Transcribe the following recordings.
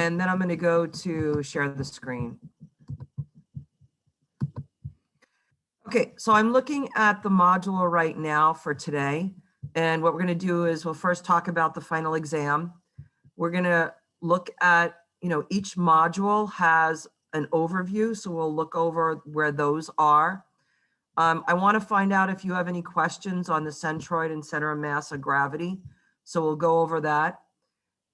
And then I'm going to go to share the screen. Okay, so I'm looking at the module right now for today. And what we're going to do is we'll first talk about the final exam. We're going to look at, each module has an overview. So we'll look over where those are. I want to find out if you have any questions on the centroid and center of mass of gravity. So we'll go over that.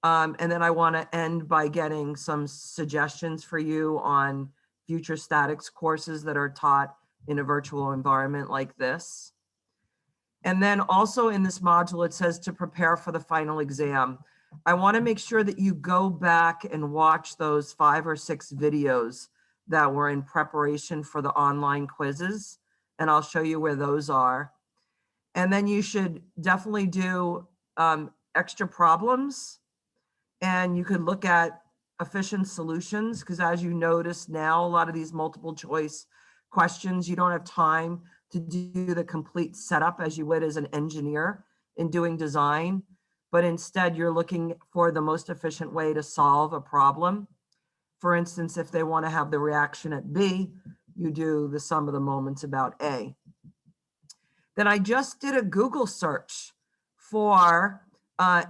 And then I want to end by getting some suggestions for you on future statics courses that are taught in a virtual environment like this. And then also in this module, it says to prepare for the final exam. I want to make sure that you go back and watch those 5 or 6 videos that were in preparation for the online quizzes. And I'll show you where those are. And then you should definitely do extra problems. And you could look at efficient solutions, because as you notice now, a lot of these multiple choice questions, you don't have time to do the complete setup as you would as an engineer in doing design, but instead you're looking for the most efficient way to solve a problem. For instance, if they want to have the reaction at B, you do the sum of the moments about A. Then I just did a Google search for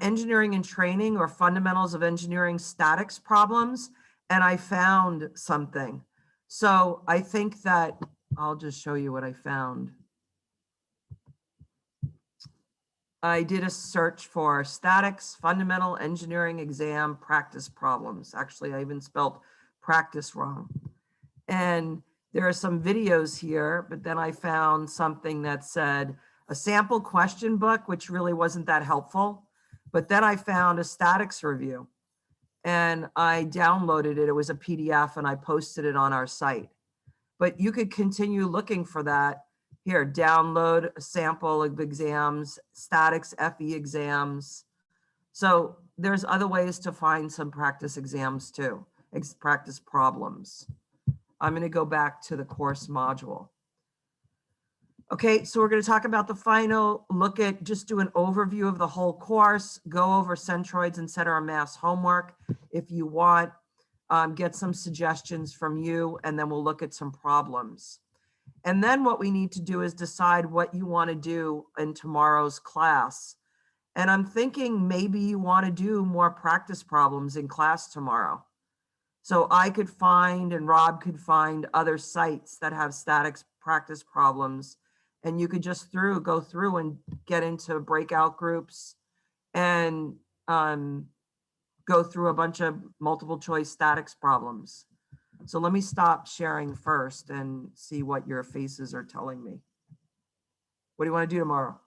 engineering and training or fundamentals of engineering statics problems, and I found something. So I think that I'll just show you what I found. I did a search for statics, fundamental engineering exam practice problems. Actually, I even spelled practice wrong. And there are some videos here, but then I found something that said a sample question book, which really wasn't that helpful. But then I found a statics review and I downloaded it. It was a PDF and I posted it on our site. But you could continue looking for that. Here, download a sample of exams, statics, FE exams. So there's other ways to find some practice exams too, practice problems. I'm going to go back to the course module. Okay, so we're going to talk about the final, just do an overview of the whole course, go over centroids and center of mass homework if you want, get some suggestions from you, and then we'll look at some problems. And then what we need to do is decide what you want to do in tomorrow's class. And I'm thinking maybe you want to do more practice problems in class tomorrow. So I could find, and Rob could find, other sites that have statics practice problems. And you could just go through and get into breakout groups and go through a bunch of multiple choice statics problems. So let me stop sharing first and see what your faces are telling me. What do you want to do tomorrow?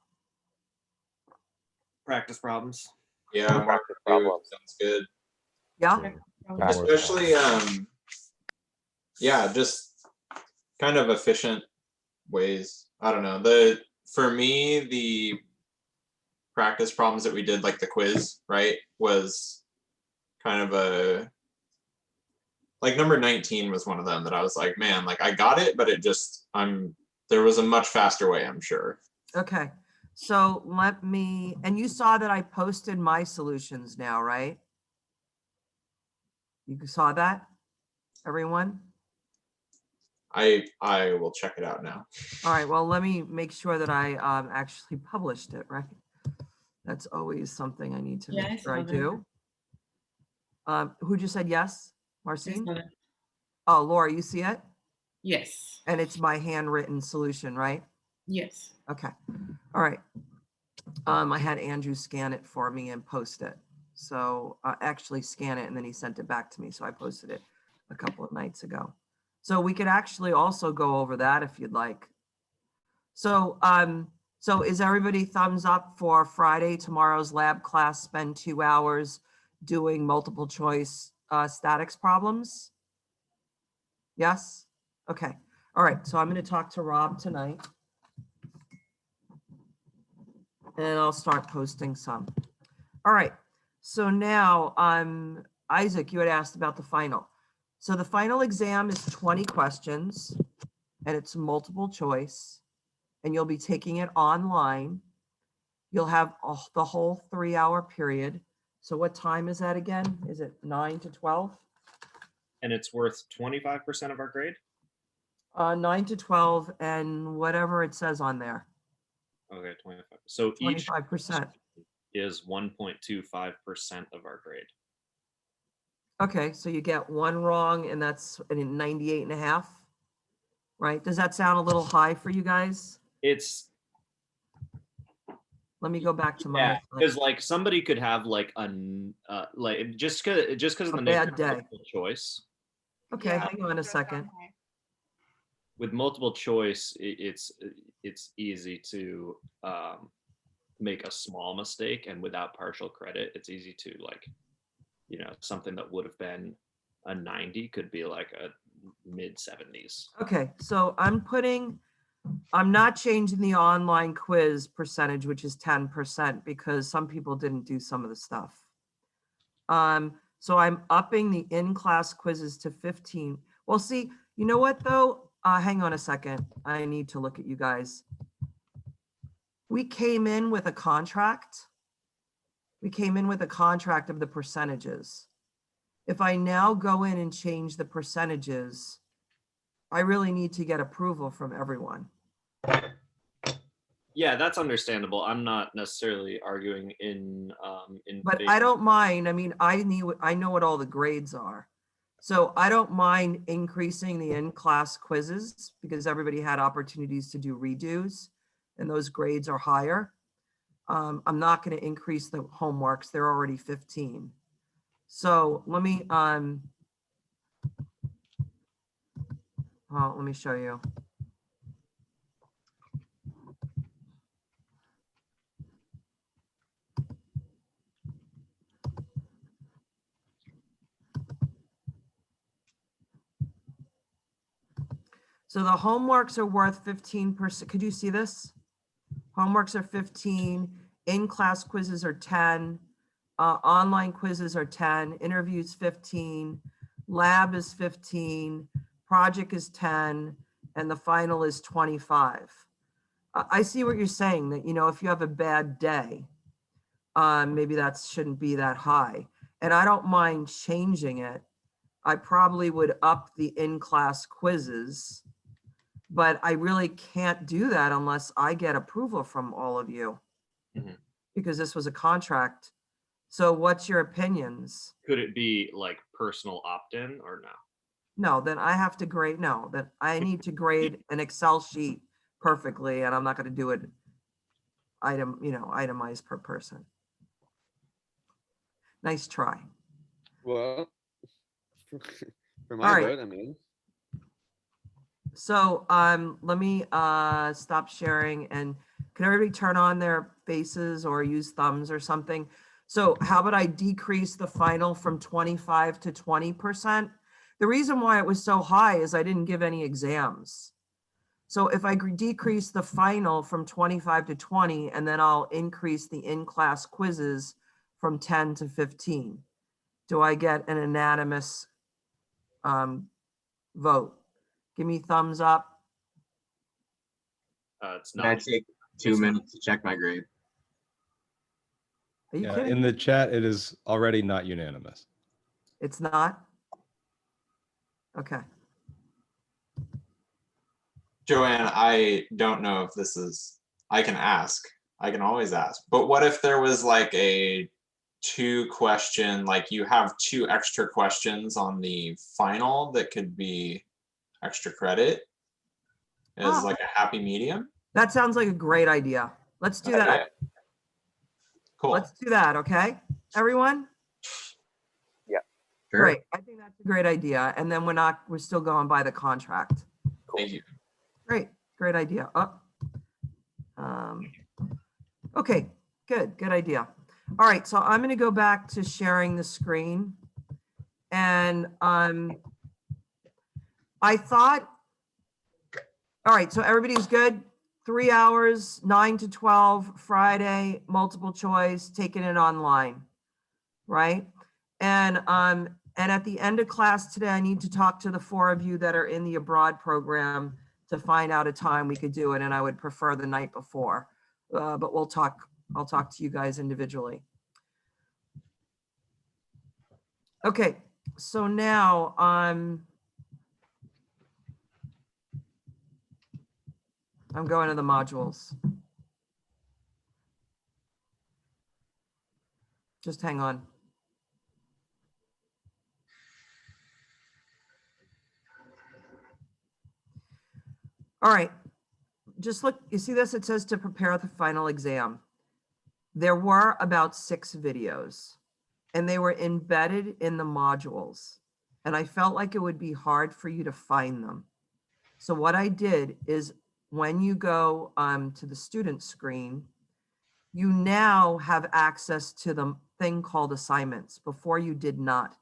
Practice problems. Yeah, practice problems sounds good. Yeah. Especially, yeah, just kind of efficient ways. I don't know. For me, the practice problems that we did, like the quiz, right, was kind of like number 19 was one of them that I was like, man, like I got it, but there was a much faster way, I'm sure. Okay. So and you saw that I posted my solutions now, right? You saw that, everyone? I will check it out now. All right, well, let me make sure that I actually published it, right? That's always something I need to make sure I do. Who just said yes? Marcine? Oh, Laura, you see it? Yes. And it's my handwritten solution, right? Yes. Okay. All right. I had Andrew scan it for me and post it. So actually scan it and then he sent it back to me. So I posted it a couple of nights ago. So we could actually also go over that if you'd like. So, so is everybody thumbs up for Friday, tomorrow's lab class, spend 2 hours doing multiple choice statics problems? Yes? Okay. All right. So I'm going to talk to Rob tonight. And I'll start posting some. All right. So now, Isaac, you had asked about the final. So the final exam is 20 questions and it's multiple choice and you'll be taking it online. You'll have the whole 3-hour period. So what time is that again? Is it 9 to 12? And it's worth 25% of our grade? 9 to 12 and whatever it says on there, Okay, 25. So each 25%. is 1.25% of our grade. Okay, so you get one wrong and that's 98 and a half, right? Does that sound a little high for you guys? It's, Let me go back to my, yeah, because like somebody could have like like just because of A the nature bad of day. multiple choice. okay, Yeah, hang on a just second. okay. With multiple choice, it's easy to make a small mistake, and without partial credit, it's easy to like, you know, something that would have been a 90 could be like a mid 70s. Okay, so I'm not changing the online quiz percentage, which is 10%, because some people didn't do some of the stuff. So I'm upping the in-class quizzes to 15. Well, see, you know what though? Hang on a second. I need to look at you guys. We came in with a contract. We came in with a contract of the percentages. If I now go in and change the percentages, I really need to get approval from everyone. Yeah, that's understandable. I'm not necessarily arguing in But favor. I don't mind, I mean, I know what all the grades are. So I don't mind increasing the in-class quizzes because everybody had opportunities to do redos and those grades are higher. I'm not gonna increase the homeworks, they're already 15. So let me show you. So the homeworks are worth 15%. Could you see this? Homeworks are 15, in-class quizzes are 10, online quizzes are 10, interviews 15, lab is 15, project is 10, and the final is 25. I see what you're saying, that, you know, if you have a bad day, maybe that shouldn't be that high. And I don't mind changing it. I probably would up the in-class quizzes, but I really can't do that unless I get approval from all of you. Mhm. Because this was a contract. So what's your opinions? Could it be like personal opt-in or no? No, then I have to grade, no, then I need to grade an Excel sheet perfectly and I'm not gonna do it itemized per person. Nice try. Well, for All my right. vote, I mean, So let me stop sharing and can everybody turn on their faces or use thumbs or something? So how about I decrease the final from 25 to 20%? The reason why it was so high is I didn't give any exams. So if I decrease the final from 25 to 20, and then I'll increase the in-class quizzes from 10 to 15, do I get an unanimous vote? Give me thumbs up. It's Can I not. take 2 minutes to check my grade? Are you Yeah, kidding in me? the chat, it is already not unanimous. It's not? Okay. Joanne, I don't know if this is, I can ask, I can always ask, but what if there was like a 2-question, like you have 2 extra questions on the final that could be extra credit as Ah. like a happy medium? That sounds like a great idea. Let's do that. Okay. Cool. Let's do that, okay? Everyone? Sure. Great. I think that's a great idea. And then we're still going by the contract. Thank you. Great idea. Okay, good idea. All right, so I'm gonna go back to sharing the screen. And I thought, all right, so everybody's good? 3 hours, 9 to 12, Friday, multiple choice, taking it online, right? And at the end of class today, I need to talk to the 4 of you that are in the abroad program to find out a time we could do it, and I would prefer the night before. But I'll talk to you guys individually. Okay, so now I'm going to the modules. Just hang on. All right, just look, you see this? It says to prepare the final exam. There were about 6 videos and they were embedded in the modules. And I felt like it would be hard for you to find them. So what I did is when you go to the student screen, you now have access to the thing called assignments. Before you did not.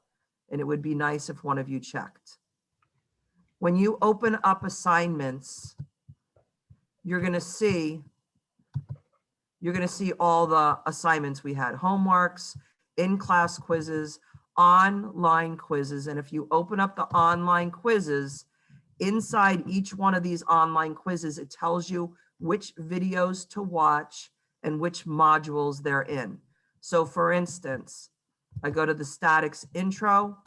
And it would be nice if one of you checked. When you open up assignments, you're going to see all the assignments we had: homeworks, in-class quizzes, online quizzes. And if you open up the online quizzes, inside each one of these online quizzes, it tells you which videos to watch and which modules they're in. So for instance, I go to the statics intro,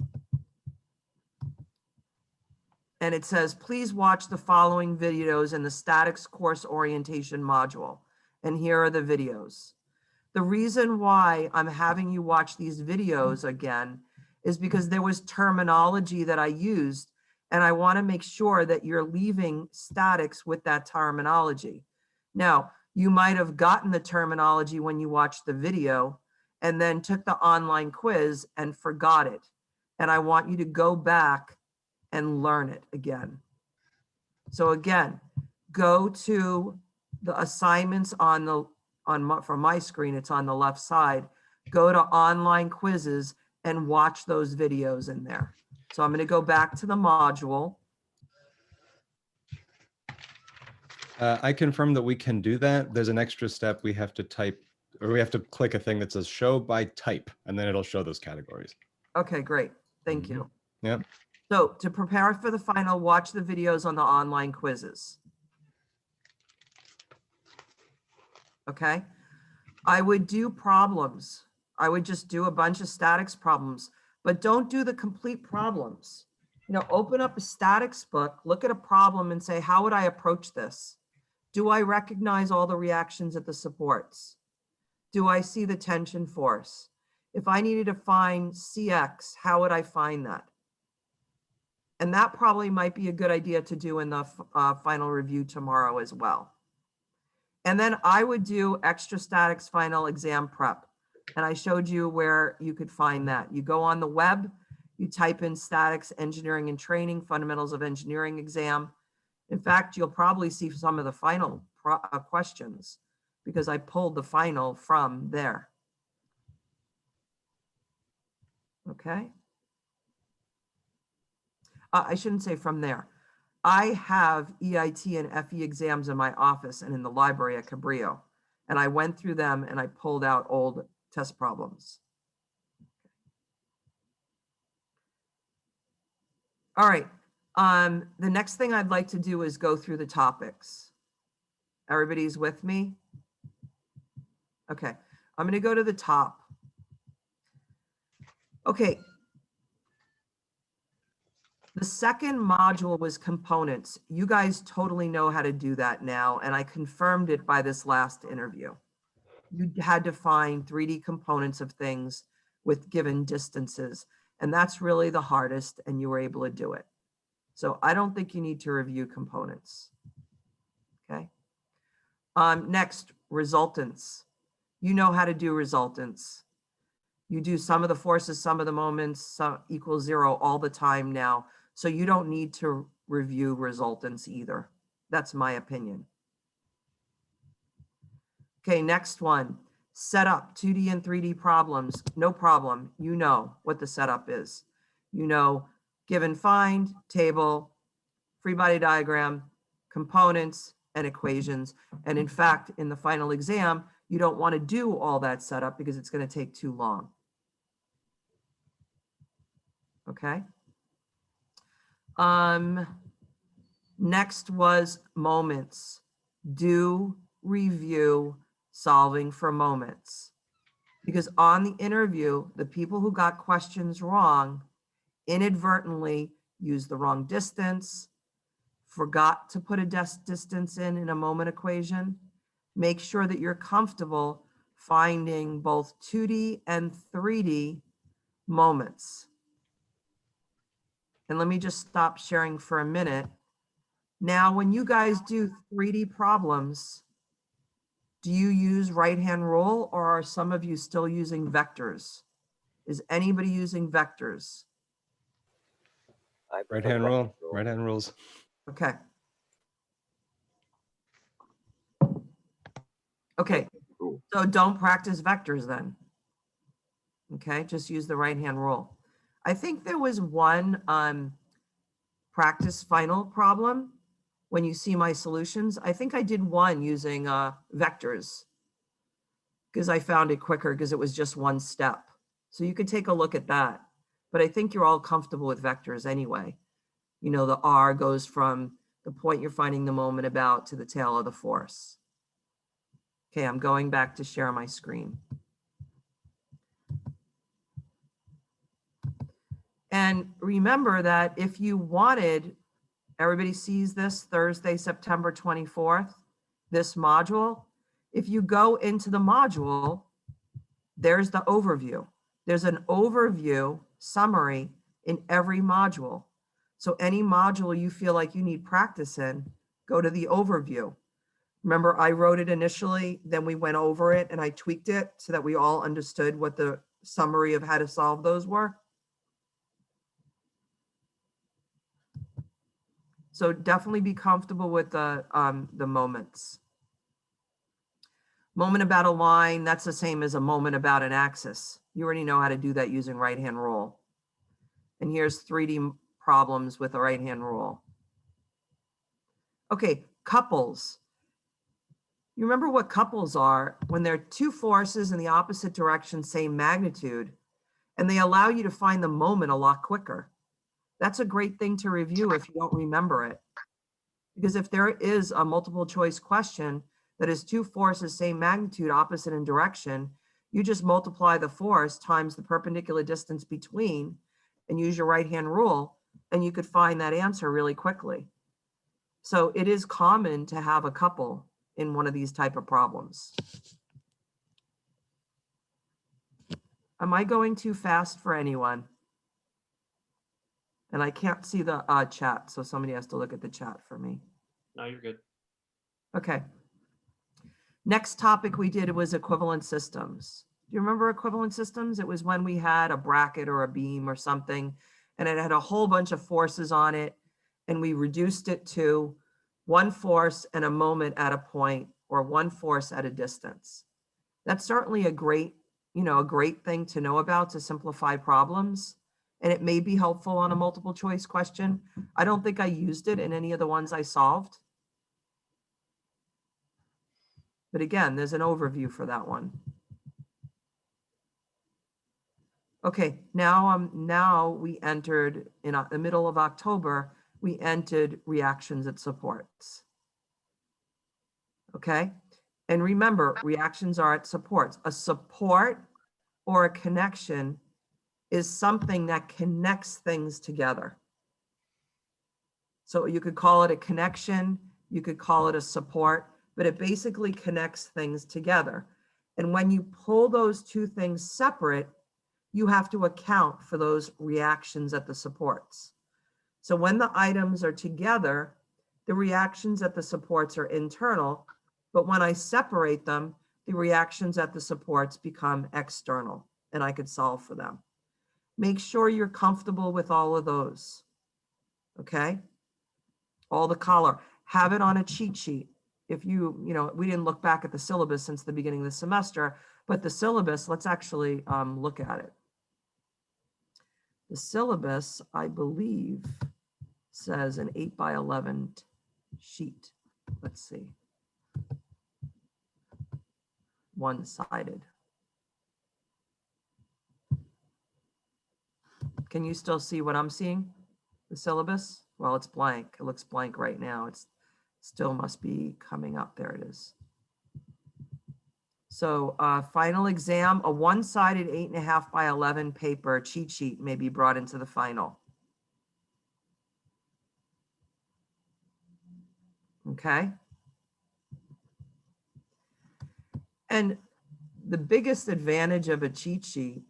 and it says, please watch the following videos in the statics course orientation module. And here are the videos. The reason why I'm having you watch these videos again is because there was terminology that I used, and I want to make sure that you're leaving statics with that terminology. Now, you might have gotten the terminology when you watched the video and then took the online quiz and forgot it. And I want you to go back and learn it again. So again, go to the assignments from my screen, it's on the left side. Go to online quizzes and watch those videos in there. So I'm going to go back to the module. I confirm that we can do that. There's an extra step we have to type, or we have to click a thing that says show by type, and then it'll show those categories. Okay, great. Thank you. Yep. So to prepare for the final, watch the videos on the online quizzes. Okay. I would do problems. I would just do a bunch of statics problems, but don't do the complete problems. You know, open up a statics book, look at a problem and say, how would I approach this? Do I recognize all the reactions at the supports? Do I see the tension force? If I needed to find CX, how would I find that? And that probably might be a good idea to do in the final review tomorrow as well. And then I would do extra statics final exam prep. And I showed you where you could find that. You go on the web, you type in statics engineering and training, fundamentals of engineering exam. In fact, you'll probably see some of the final questions because I pulled the final from there. Okay. I shouldn't say from there. I have EIT and FE exams in my office and in the library at Cabrillo. And I went through them and I pulled out old test problems. All right. The next thing I'd like to do is go through the topics. Everybody's with me? Okay. I'm going to go to the top. Okay. The second module was components. You guys totally know how to do that now, and I confirmed it by this last interview. You had to find 3D components of things with given distances, and that's really the hardest, and you were able to do it. So I don't think you need to review components. Okay. Next, resultants. You know how to do resultants. You do some of the forces, some of the moments, some equals 0 all the time now. So you don't need to review resultants either. That's my opinion. Okay, next one. Setup, 2D and 3D problems. No problem. You know what the setup is. You know, given find, table, free body diagram, components, and equations. And in fact, in the final exam, you don't want to do all that setup because it's going to take too long. Okay. Next was moments. Do review solving for moments. Because on the interview, the people who got questions wrong inadvertently used the wrong distance, forgot to put a distance in a moment equation. Make sure that you're comfortable finding both 2D and 3D moments. And let me just stop sharing for a minute. Now, when you guys do 3D problems, do you use right-hand rule or are some of you still using vectors? Is anybody using vectors? I Right prefer hand right rule, right hand rules. Okay. Okay, Cool. so don't practice vectors then. Okay, just use the right-hand rule. I think there was one practice final problem when you see my solutions. I think I did one using vectors because I found it quicker because it was just one step. So you could take a look at that. But I think you're all comfortable with vectors anyway. You know, the R goes from the point you're finding the moment about to the tail of the force. Okay, I'm going back to share my screen. And remember that if you wanted, everybody sees this Thursday, September 24th, this module. If you go into the module, there's the overview. There's an overview summary in every module. So any module you feel like you need practice in, go to the overview. Remember, I wrote it initially, then we went over it and I tweaked it so that we all understood what the summary of how to solve those were. So definitely be comfortable with the moments. Moment about a line, that's the same as a moment about an axis. You already know how to do that using right-hand rule. And here's 3D problems with a right-hand rule. Okay, couples. You remember what couples are when they're two forces in the opposite direction, same magnitude, and they allow you to find the moment a lot quicker. That's a great thing to review if you don't remember it. Because if there is a multiple choice question that is two forces, same magnitude, opposite in direction, you just multiply the force times the perpendicular distance between and use your right-hand rule, and you could find that answer really quickly. So it is common to have a couple in one of these type of problems. Am I going too fast for anyone? And I can't see the chat, so somebody has to look at the chat for me. No, you're good. Okay. Next topic we did was equivalent systems. Do you remember equivalent systems? It was when we had a bracket or a beam or something, and it had a whole bunch of forces on it, and we reduced it to one force and a moment at a point, or one force at a distance. That's certainly a great, a great thing to know about to simplify problems. And it may be helpful on a multiple choice question. I don't think I used it in any of the ones I solved. But again, there's an overview for that one. Okay, now we entered in the middle of October, we entered reactions at supports. Okay, and remember, reactions are at supports. A support or a connection is something that connects things together. So you could call it a connection, you could call it a support, but it basically connects things together. And when you pull those two things separate, you have to account for those reactions at the supports. So when the items are together, the reactions at the supports are internal, but when I separate them, the reactions at the supports become external, and I could solve for them. Make sure you're comfortable with all of those, okay? All the color, have it on a cheat sheet. If we didn't look back at the syllabus since the beginning of the semester, but the syllabus, let's actually look at it. The syllabus, I believe, says an 8x11 sheet. Let's see. One-sided. Can you still see what I'm seeing? The syllabus? Well, it's blank. It looks blank right now. It's still must be coming up. There it is. So final exam, a one-sided 8.5 by 11 paper cheat sheet may be brought into the final. Okay. And the biggest advantage of a cheat sheet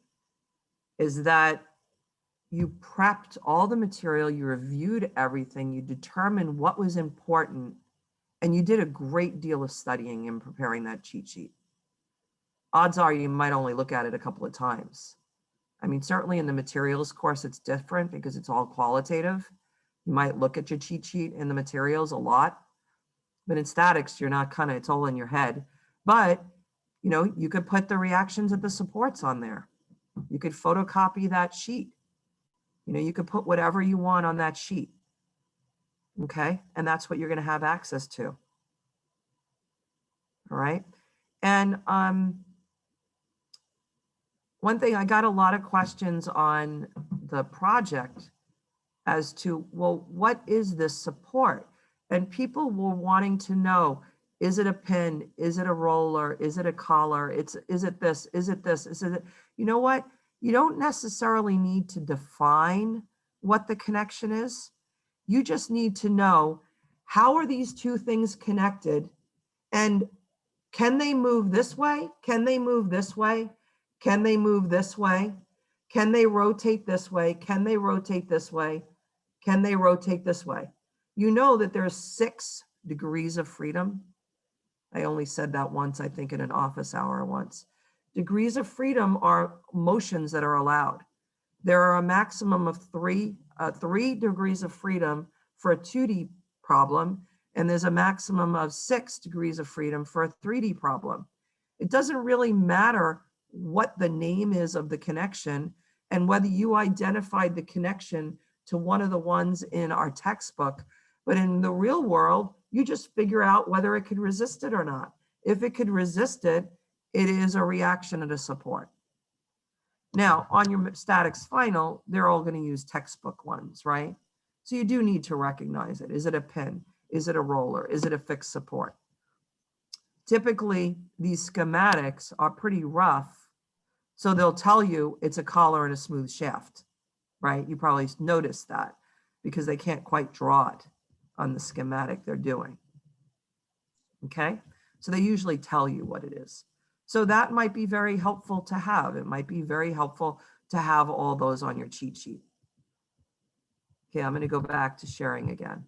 is that you prepped all the material, you reviewed everything, you determined what was important, and you did a great deal of studying in preparing that cheat sheet. Odds are you might only look at it a couple of times. I mean, certainly in the materials course, it's different because it's all qualitative. You might look at your cheat sheet in the materials a lot, but in statics, you're not kind of, it's all in your head. But, you know, you could put the reactions of the supports on there. You could photocopy that sheet. You know, you could put whatever you want on that sheet. Okay, and that's what you're going to have access to. All right. And one thing, I got a lot of questions on the project as to, well, what is this support? And people were wanting to know, is it a pin? Is it a roller? Is it a collar? Is it this? Is it this? Is it, you know what? You don't necessarily need to define what the connection is. You just need to know, how are these two things connected? And can they move this way? Can they move this way? Can they move this way? Can they rotate this way? Can they rotate this way? Can they rotate this way? You know that there's 6 degrees of freedom. I only said that once, I think in an office hour once. Degrees of freedom are motions that are allowed. There are a maximum of 3 degrees of freedom for a 2D problem, and there's a maximum of 6 degrees of freedom for a 3D problem. It doesn't really matter what the name is of the connection and whether you identified the connection to one of the ones in our textbook, but in the real world, you just figure out whether it could resist it or not. If it could resist it, it is a reaction and a support. Now, on your statics final, they're all going to use textbook ones, right? So you do need to recognize it. Is it a pin? Is it a roller? Is it a fixed support? Typically, these schematics are pretty rough, so they'll tell you it's a collar and a smooth shaft, right? You probably noticed that because they can't quite draw it on the schematic they're doing. Okay, so they usually tell you what it is. So that might be very helpful to have. It might be very helpful to have all those on your cheat sheet. Okay, I'm going to go back to sharing again.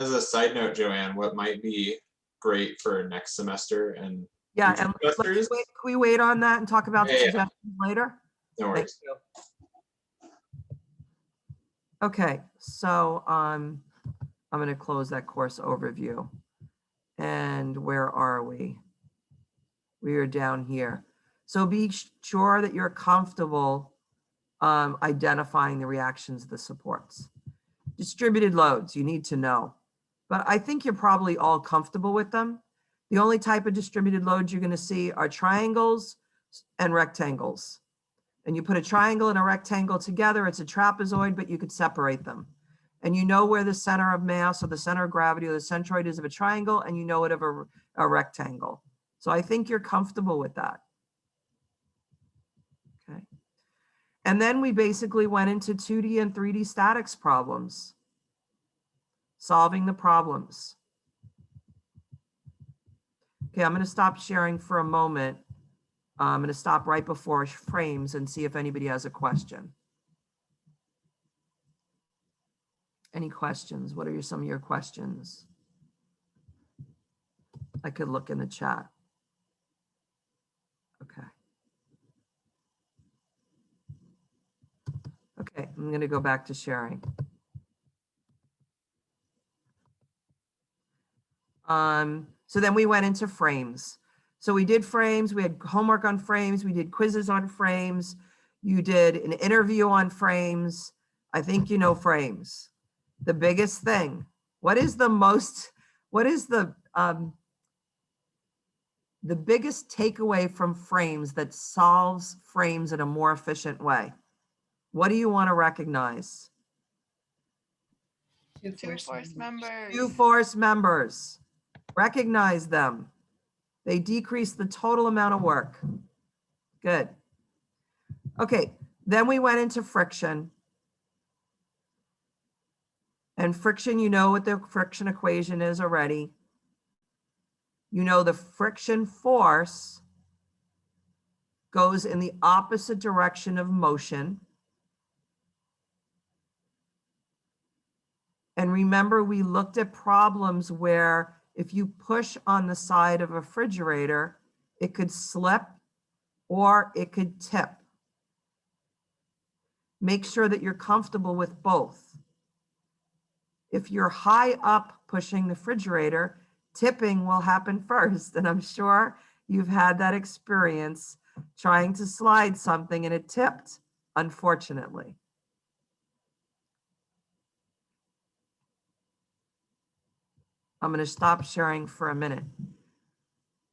As a side note, Joanne, what might be great for next semester and Yeah, future and semesters? can we wait on that and talk about the Yeah, yeah. suggestions later? No Thank worries. you. Okay, so I'm going to close that course overview. And where are we? We are down here. So be sure that you're comfortable identifying the reactions of the supports. Distributed loads, you need to know. But I think you're probably all comfortable with them. The only type of distributed loads you're going to see are triangles and rectangles. And you put a triangle and a rectangle together, it's a trapezoid, but you could separate them. And you know where the center of mass or the center of gravity or the centroid is of a triangle, and you know it of a rectangle. So I think you're comfortable with that. Okay. And then we basically went into 2D and 3D statics problems, solving the problems. Okay, I'm going to stop sharing for a moment. I'm going to stop right before frames and see if anybody has a question. Any questions? What are some of your questions? I could look in the chat. Okay. Okay, I'm going to go back to sharing. So then we went into frames. So we did frames, we had homework on frames, we did quizzes on frames, you did an interview on frames. I think you know frames. The biggest thing, what is the biggest takeaway from frames that solves frames in a more efficient way? What do you want to recognize? Two force members. Two force members. Recognize them. They decrease the total amount of work. Good. Okay, then we went into friction. And friction, you know what the friction equation is already. You know the friction force goes in the opposite direction of motion. And remember, we looked at problems where if you push on the side of a refrigerator, it could slip or it could tip. Make sure that you're comfortable with both. If you're high up pushing the refrigerator, tipping will happen first. And I'm sure you've had that experience trying to slide something and it tipped, unfortunately. I'm going to stop sharing for a minute.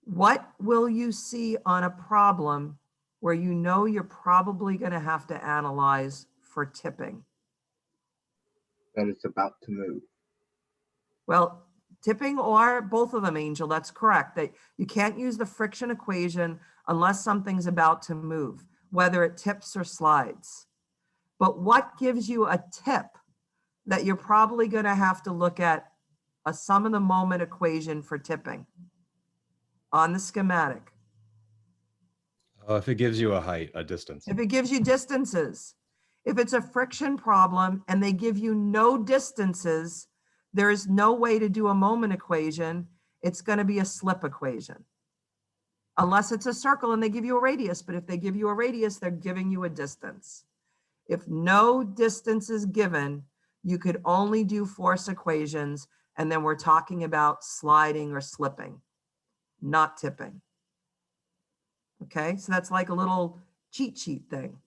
What will you see on a problem where you know you're probably going to have to analyze for tipping? That it's about to move. Well, tipping or both of them, Angel, that's correct. That you can't use the friction equation unless something's about to move, whether it tips or slides. But what gives you a tip that you're probably going to have to look at a sum of the moment equation for tipping on the schematic? If it gives you a height, a distance. If it gives you distances, if it's a friction problem and they give you no distances, there is no way to do a moment equation. It's going to be a slip equation. Unless it's a circle and they give you a radius, but if they give you a radius, they're giving you a distance. If no distance is given, you could only do force equations, and then we're talking about sliding or slipping, not tipping. Okay, so that's like a little cheat sheet thing.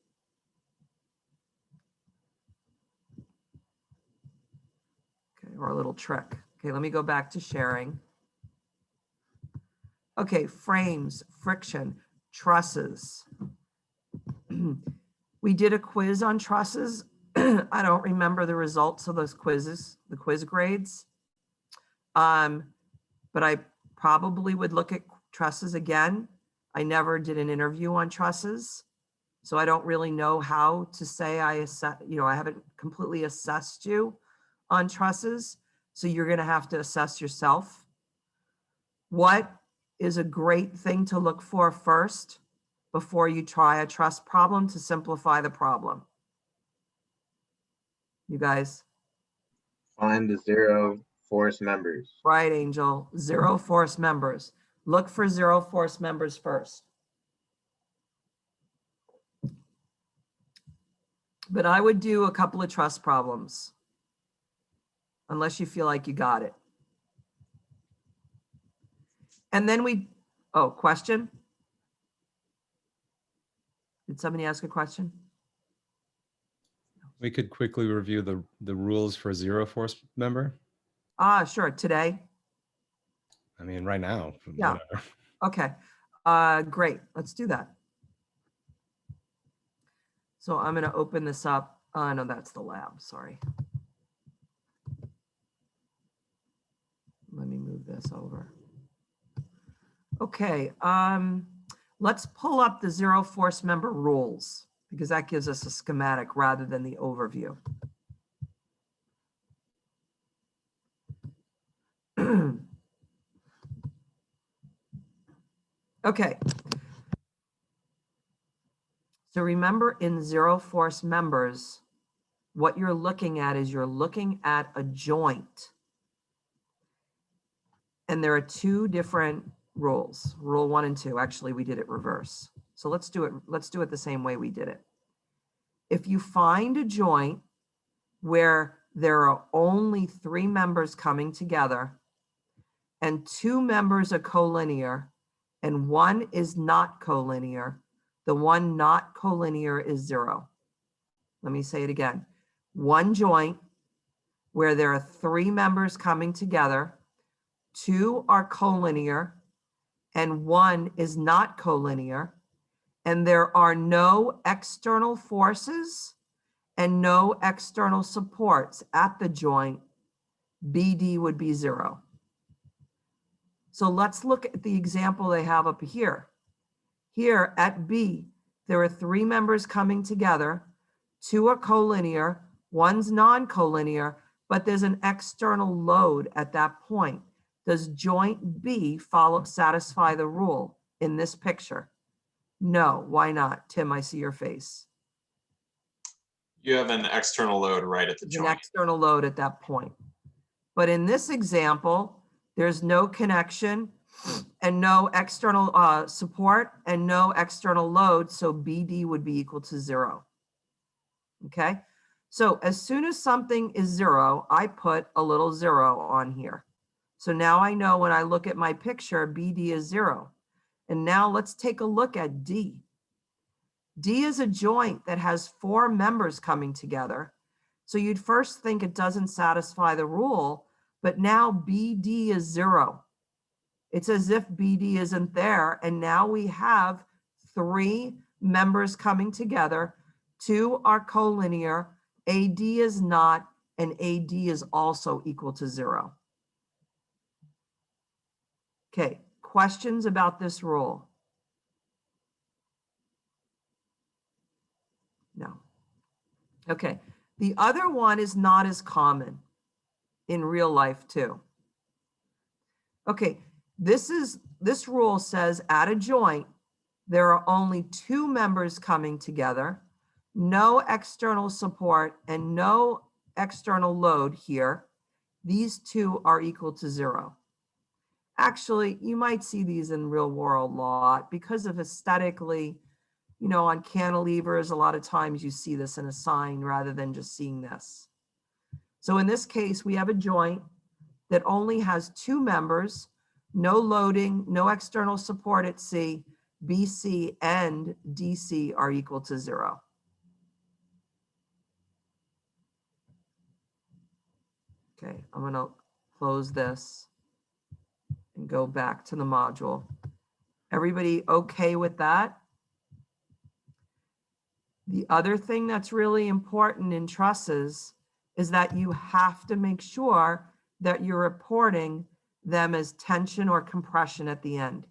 Okay, or a little trick. Okay, let me go back to sharing. Okay, frames, friction, trusses. We did a quiz on trusses. I don't remember the results of those quizzes, the quiz grades. But I probably would look at trusses again. I never did an interview on trusses, so I don't really know how to say I haven't completely assessed you on trusses. So you're going to have to assess yourself. What is a great thing to look for first before you try a truss problem to simplify the problem? You guys? Find the zero force members. Right, Angel. Zero force members. Look for zero force members first. But I would do a couple of truss problems, unless you feel like you got it. And then question? Did somebody ask a question? We could quickly review the rules for zero force member. Sure, today. I mean, right now. Yeah. Whatever. Okay, great, let's do that. So I'm gonna open this up. No, that's the lab, sorry. Let me move this over. Okay, let's pull up the zero force member rules because that gives us a schematic rather than the overview. Okay. So remember, in zero force members, what you're looking at is you're looking at a joint. And there are two different rules, rule 1 and 2. Actually, we did it reverse. So let's do it the same way we did it. If you find a joint where there are only 3 members coming together and 2 members are collinear and 1 is not collinear, the one not collinear is 0. Let me say it again. One joint where there are 3 members coming together, 2 are collinear and 1 is not collinear, and there are no external forces and no external supports at the joint, BD would be 0. So let's look at the example they have up here. Here at B, there are 3 members coming together. 2 are collinear, 1's non-collinear, but there's an external load at that point. Does joint B satisfy the rule in this picture? No, why not? Tim, I see your face. You have an external load right at the There's an joint. external load at that point. But in this example, there's no connection and no external support and no external load, so BD would be equal to 0. Okay, so as soon as something is 0, I put a little 0 on here. So now I know when I look at my picture, BD is 0. And now let's take a look at D. D is a joint that has 4 members coming together. So you'd first think it doesn't satisfy the rule, but now BD is 0. It's as if BD isn't there. And now we have 3 members coming together. 2 are collinear, AD is not, and AD is also equal to 0. Okay, questions about this rule? No. Okay, the other one is not as common in real life too. Okay, this rule says at a joint, there are only 2 members coming together, no external support and no external load here. These 2 are equal to 0. Actually, you might see these in real world a lot because of aesthetically, you know, on cantilevers, a lot of times you see this in a sign rather than just seeing this. So in this case, we have a joint that only has 2 members, no loading, no external support at C, BC and DC are equal to 0. Okay, I'm gonna close this and go back to the module. Everybody okay with that? The other thing that's really important in trusses is that you have to make sure that you're reporting them as tension or compression at the end.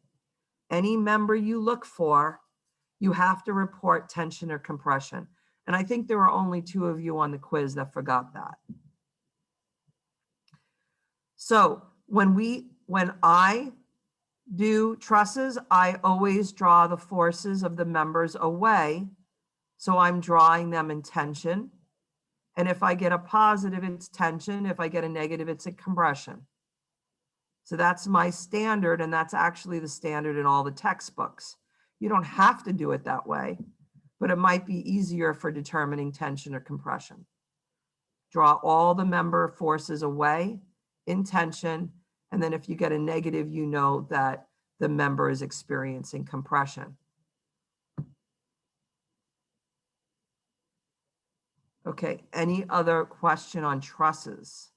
Any member you look for, you have to report tension or compression. And I think there were only 2 of you on the quiz that forgot that. So when I do trusses, I always draw the forces of the members away. So I'm drawing them in tension. And if I get a positive, it's tension. If I get a negative, it's a compression. So that's my standard, and that's actually the standard in all the textbooks. You don't have to do it that way, but it might be easier for determining tension or compression. Draw all the member forces away in tension, and then if you get a negative, you know that the member is experiencing compression. Okay, any other question on trusses?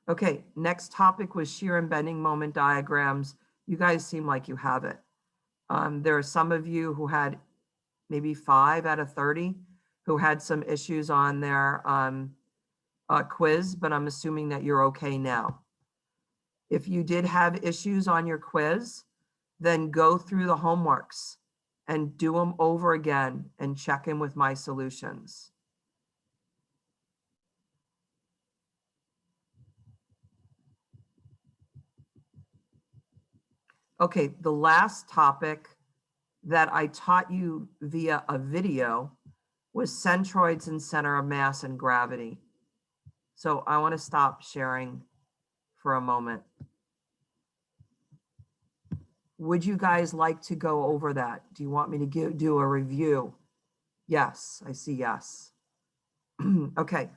Okay, next topic was shear and bending moment diagrams. You guys seem like you have it. There are some of you who had maybe 5 out of 30 who had some issues on their quiz, but I'm assuming that you're okay now. If you did have issues on your quiz, then go through the homeworks and do them over again and check in with my solutions. Okay, the last topic that I taught you via a video was centroids and center of mass and gravity. So I want to stop sharing for a moment. Would you guys like to go over that? Do you want me to do a review? Yes, I see yes. Okay.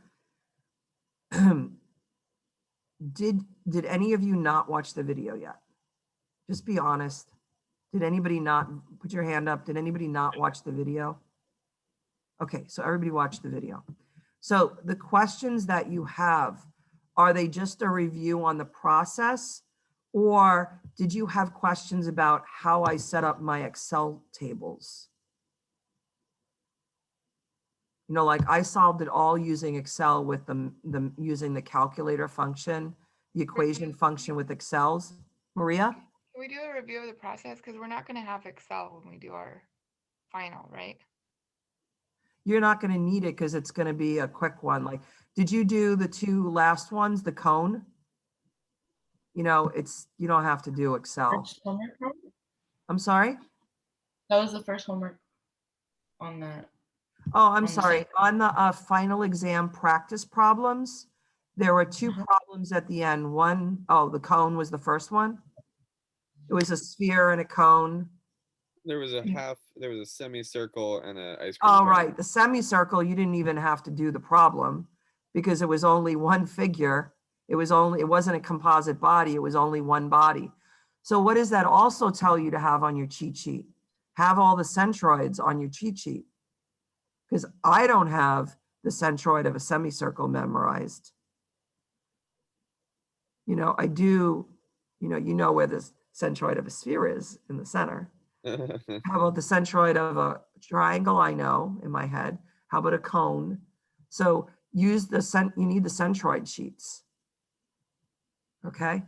Did any of you not watch the video yet? Just be honest. Did anybody not, put your hand up, did anybody not watch the video? Okay, so everybody watched the video. So the questions that you have, are they just a review on the process? Or did you have questions about how I set up my Excel tables? You know, like I solved it all using Excel with using the calculator function, the equation function with Excels. Maria? Can we do a review of the process? Because we're not going to have Excel when we do our final, right? You're not going to need it because it's going to be a quick one. Like, did you do the two last ones, the cone? You know, you don't have to do Excel. First homework problem? I'm sorry? That was the first homework on that. Oh, I'm On the sorry. site. On the final exam practice problems, there were two problems at the end. One, oh, the cone was the first one. It was a sphere and a cone. There was a semicircle and a ice cream Oh, cone. right. The semicircle, you didn't even have to do the problem because it was only one figure. It wasn't a composite body. It was only one body. So what does that also tell you to have on your cheat sheet? Have all the centroids on your cheat sheet. Because I don't have the centroid of a semicircle memorized. You know, I do, you know where the centroid of a sphere is in the center. How about the centroid of a triangle? I know in my head. How about a cone? So you need the centroid sheets. Okay.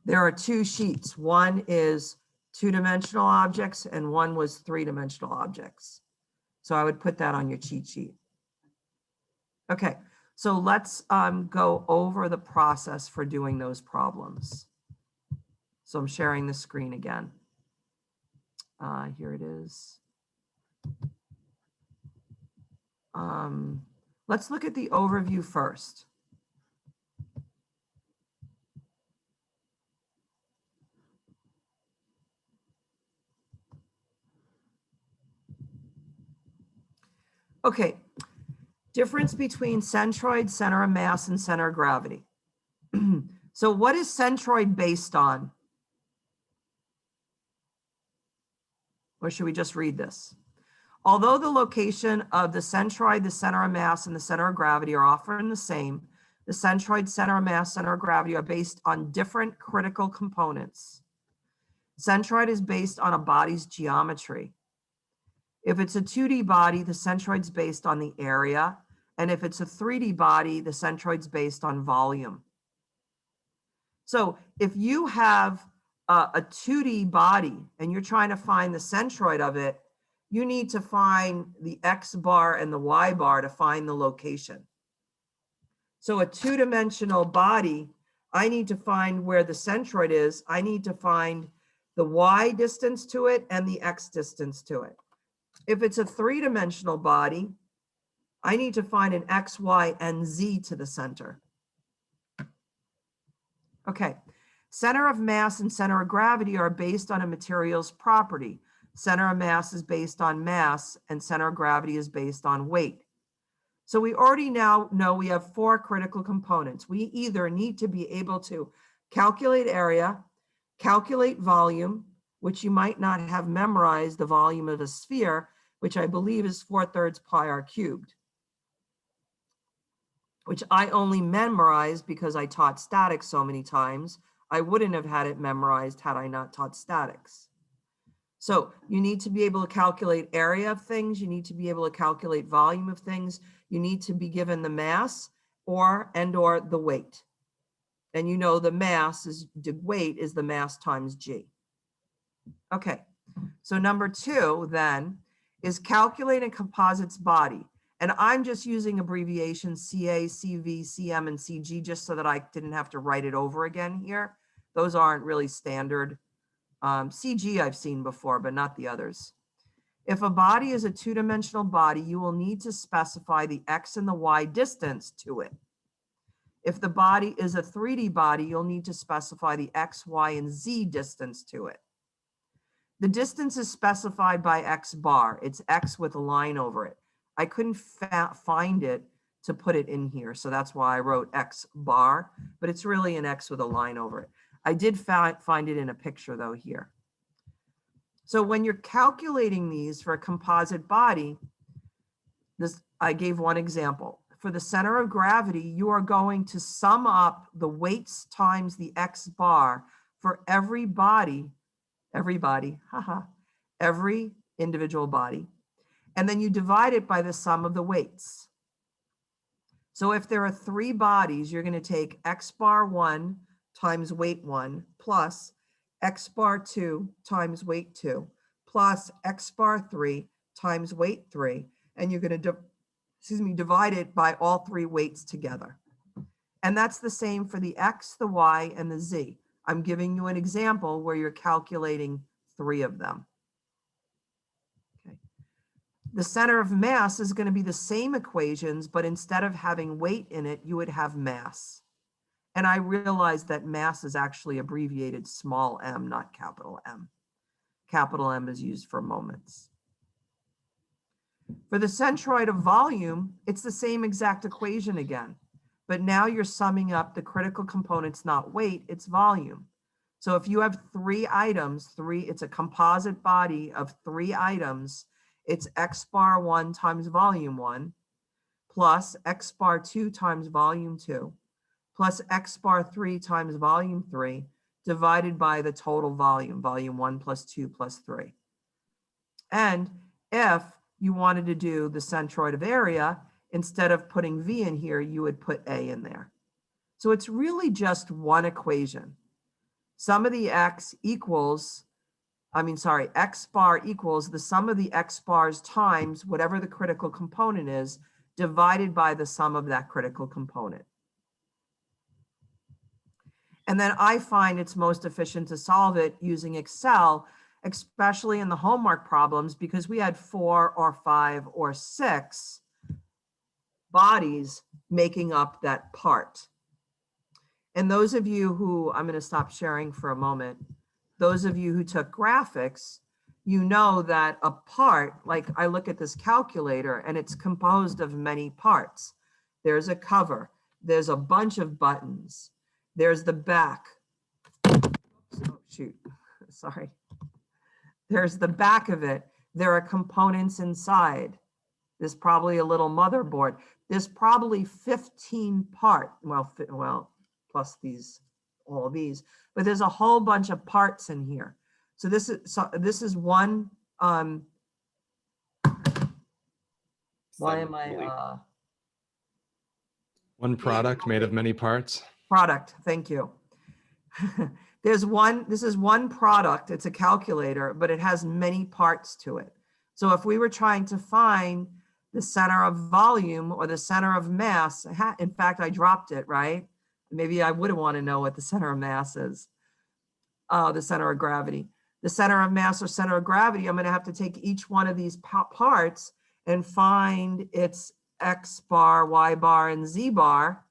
There are two sheets. One is 2-dimensional objects and one was 3-dimensional objects. So I would put that on your cheat sheet. Okay, so let's go over the process for doing those problems. So I'm sharing the screen again. Here it is. Let's look at the overview first. Okay, difference between centroid, center of mass, and center of gravity. So what is centroid based on? Or should we just read this? Although the location of the centroid, the center of mass, and the center of gravity are often the same, the centroid, center of mass, center of gravity are based on different critical components. Centroid is based on a body's geometry. If it's a 2D body, the centroid's based on the area. And if it's a 3D body, the centroid's based on volume. So if you have a 2D body and you're trying to find the centroid of it, you need to find the X bar and the Y bar to find the location. So a 2-dimensional body, I need to find where the centroid is. I need to find the Y distance to it and the X distance to it. If it's a 3-dimensional body, I need to find an X, Y, and Z to the center. Okay, center of mass and center of gravity are based on a material's property. Center of mass is based on mass and center of gravity is based on weight. So we already now know we have 4 critical components. We either need to be able to calculate area, calculate volume, which you might not have memorized the volume of a sphere, which I believe is 4/3 pi r cubed, which I only memorized because I taught statics so many times. I wouldn't have had it memorized had I not taught statics. So you need to be able to calculate area of things. You need to be able to calculate volume of things. You need to be given the mass or the weight. And you know the mass is, the weight is the mass times G. Okay, so number 2 then is calculate a composite's body. And I'm just using abbreviations CA, CV, CM, and CG just so that I didn't have to write it over again here. Those aren't really standard. CG I've seen before, but not the others. If a body is a 2-dimensional body, you will need to specify the X and the Y distance to it. If the body is a 3D body, you'll need to specify the X, Y, and Z distance to it. The distance is specified by X bar. It's X with a line over it. I couldn't find it to put it in here, so that's why I wrote X bar, but it's really an X with a line over it. I did find it in a picture though here. So when you're calculating these for a composite body, I gave one example. For the center of gravity, you are going to sum up the weights times the X bar for every individual body, And then you divide it by the sum of the weights. So if there are 3 bodies, you're going to take x bar 1 times weight 1 plus x bar 2 times weight 2 plus x bar 3 times weight 3. And you're going to, divide it by all 3 weights together. And that's the same for the x, the y, and the z. I'm giving you an example where you're calculating 3 of them. Okay. The center of mass is going to be the same equations, but instead of having weight in it, you would have mass. And I realize that mass is actually abbreviated small m, not capital M. Capital M is used for moments. For the centroid of volume, it's the same exact equation again, but now you're summing up the critical components, not weight, it's volume. So if you have 3 items, it's a composite body of 3 items, it's x bar 1 times volume 1 plus x bar 2 times volume 2 plus x bar 3 times volume 3 divided by the total volume, volume 1 plus 2 plus 3. And if you wanted to do the centroid of area, instead of putting V in here, you would put A in there. So it's really just one equation. Sum of the x equals, x bar equals the sum of the x bars times whatever the critical component is, divided by the sum of that critical component. And then I find it's most efficient to solve it using Excel, especially in the homework problems, because we had 4 or 5 or 6 bodies making up that part. And those of you who, I'm going to stop sharing for a moment, those of you who took graphics, you know that a part, like I look at this calculator and it's composed of many parts. There's a cover, there's a bunch of buttons, there's the back. Oh, shoot, sorry. There's the back of it. There are components inside. There's probably a little motherboard. There's probably 15 parts, well, plus these, all of these, but there's a whole bunch of parts in here. So this is one, why am I, One product made of many parts. product, thank you. This is one product, it's a calculator, but it has many parts to it. So if we were trying to find the center of volume or the center of mass, in fact, I dropped it, right? Maybe I wouldn't want to know what the center of mass is, the center of gravity. The center of mass or center of gravity, I'm going to have to take each one of these parts and find its X bar, Y bar, and Z bar,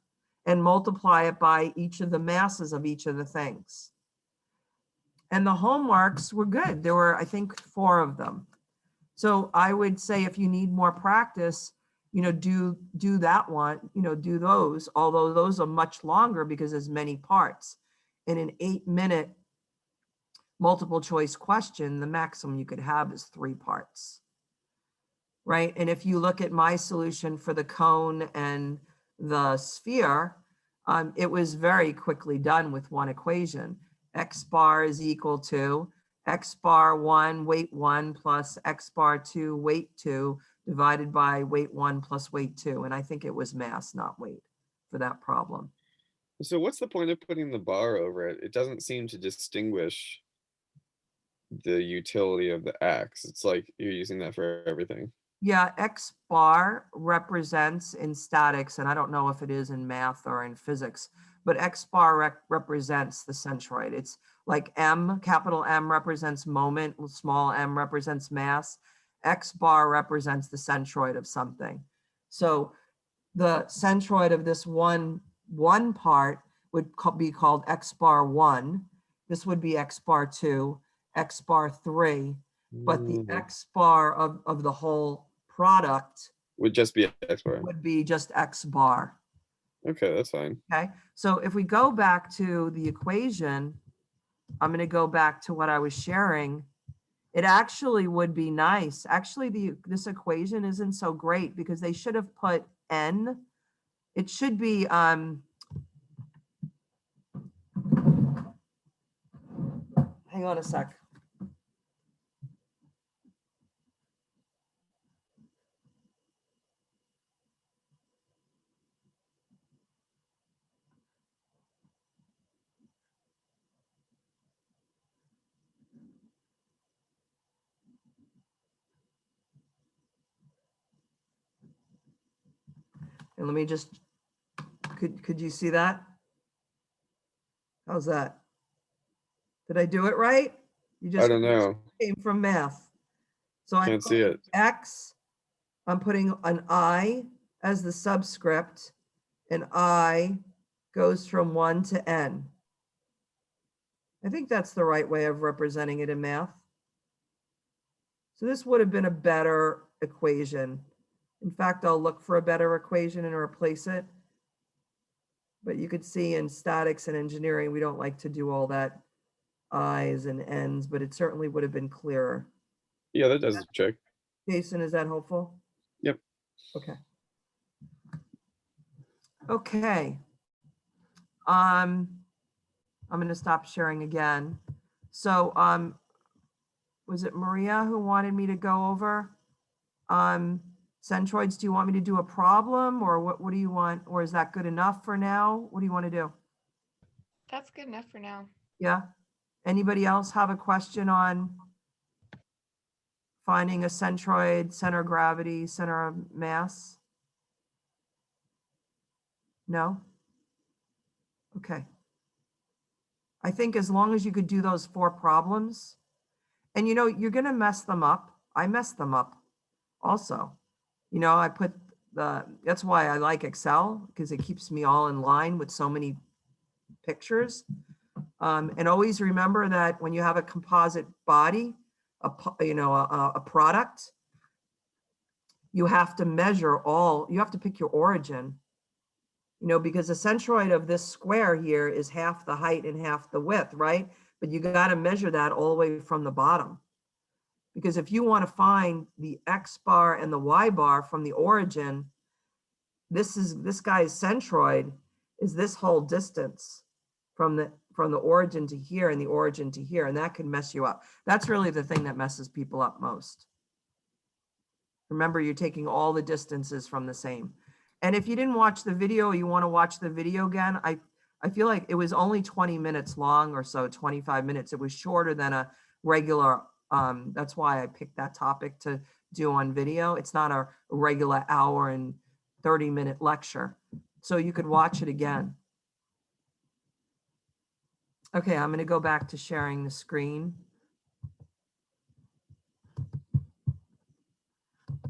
and multiply it by each of the masses of each of the things. And the homeworks were good. There were, I think, 4 of them. So I would say if you need more practice, do that one, do those, although those are much longer because there's many parts. In an 8-minute multiple choice question, the maximum you could have is 3 parts, right? And if you look at my solution for the cone and the sphere, it was very quickly done with one equation. X bar is equal to X bar 1, weight 1 plus X bar 2, weight 2 divided by weight 1 plus weight 2. And I think it was mass, not weight for that problem. So what's the point of putting the bar over it? It doesn't seem to distinguish the utility of the X. It's like you're using that for everything. Yeah, X bar represents in statics, and I don't know if it is in math or in physics, but X bar represents the centroid. It's like M, capital M represents moment, small m represents mass. X bar represents the centroid of something. So the centroid of this one part would be called X bar 1. This would be X bar 2, X bar 3, but the X bar of the whole product would just be X bar. Would be just X bar. Okay, that's fine. Okay, so if we go back to the equation, I'm going to go back to what I was sharing. It actually would be nice. Actually, this equation isn't so great because they should have put N. It should be, hang on a sec. And let me just, could you see that? How's that? Did I do it right? You just I don't know. came from math. So I'm Can't see it. X, I'm putting an I as the subscript, and I goes from 1 to N. I think that's the right way of representing it in math. So this would have been a better equation. In fact, I'll look for a better equation and replace it. But you could see in statics and engineering, we don't like to do all that I's and N's, but it certainly would have been clearer. Yeah, that does the trick. Jason, is that helpful? Yep. Okay. Okay. I'm going to stop sharing again. So, was it Maria who wanted me to go over? Centroids, do you want me to do a problem, or what do you want? Or is that good enough for now? What do you want to do? That's good enough for now. Yeah. Anybody else have a question on finding a centroid, center of gravity, center of mass? No? Okay. I think as long as you could do those 4 problems, and you're going to mess them up. I messed them up also. I put that's why I like Excel, because it keeps me all in line with so many pictures. And always remember that when you have a composite body, a product, you have to measure you have to pick your origin, because the centroid of this square here is half the height and half the width, right? But you got to measure that all the way from the bottom. Because if you want to find the X bar and the Y bar from the origin, this guy's centroid is this whole distance from the origin to here and the origin to here, and that can mess you up. That's really the thing that messes people up most. Remember, you're taking all the distances from the same. And if you didn't watch the video, you want to watch the video again, I feel like it was only 20 minutes long or so, 25 minutes. It was shorter than a regular, that's why I picked that topic to do on video. It's not a regular hour and 30-minute lecture. So you could watch it again. Okay, I'm going to go back to sharing the screen.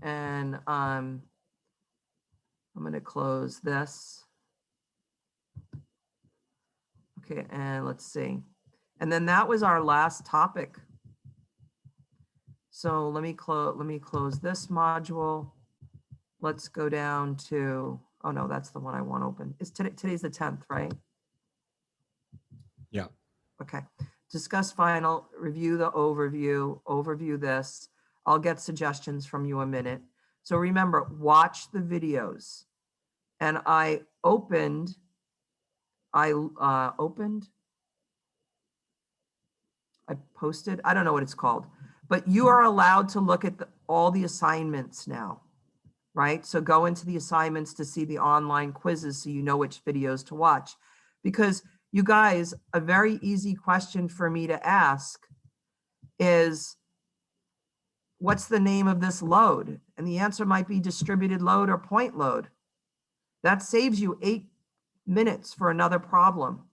And I'm going to close this. Okay, and let's see. And then that was our last topic. So let me close this module. Let's go down to, oh no, that's the one I want open. Today's the 10th, right? Yeah. Okay. Discuss final, review the overview this. I'll get suggestions from you in a minute. So remember, watch the videos. And I posted, I don't know what it's called, but you are allowed to look at all the assignments now, right? So go into the assignments to see the online quizzes so you know which videos to watch. Because you guys, a very easy question for me to ask is, what's the name of this load? And the answer might be distributed load or point load. That saves you 8 minutes for another problem.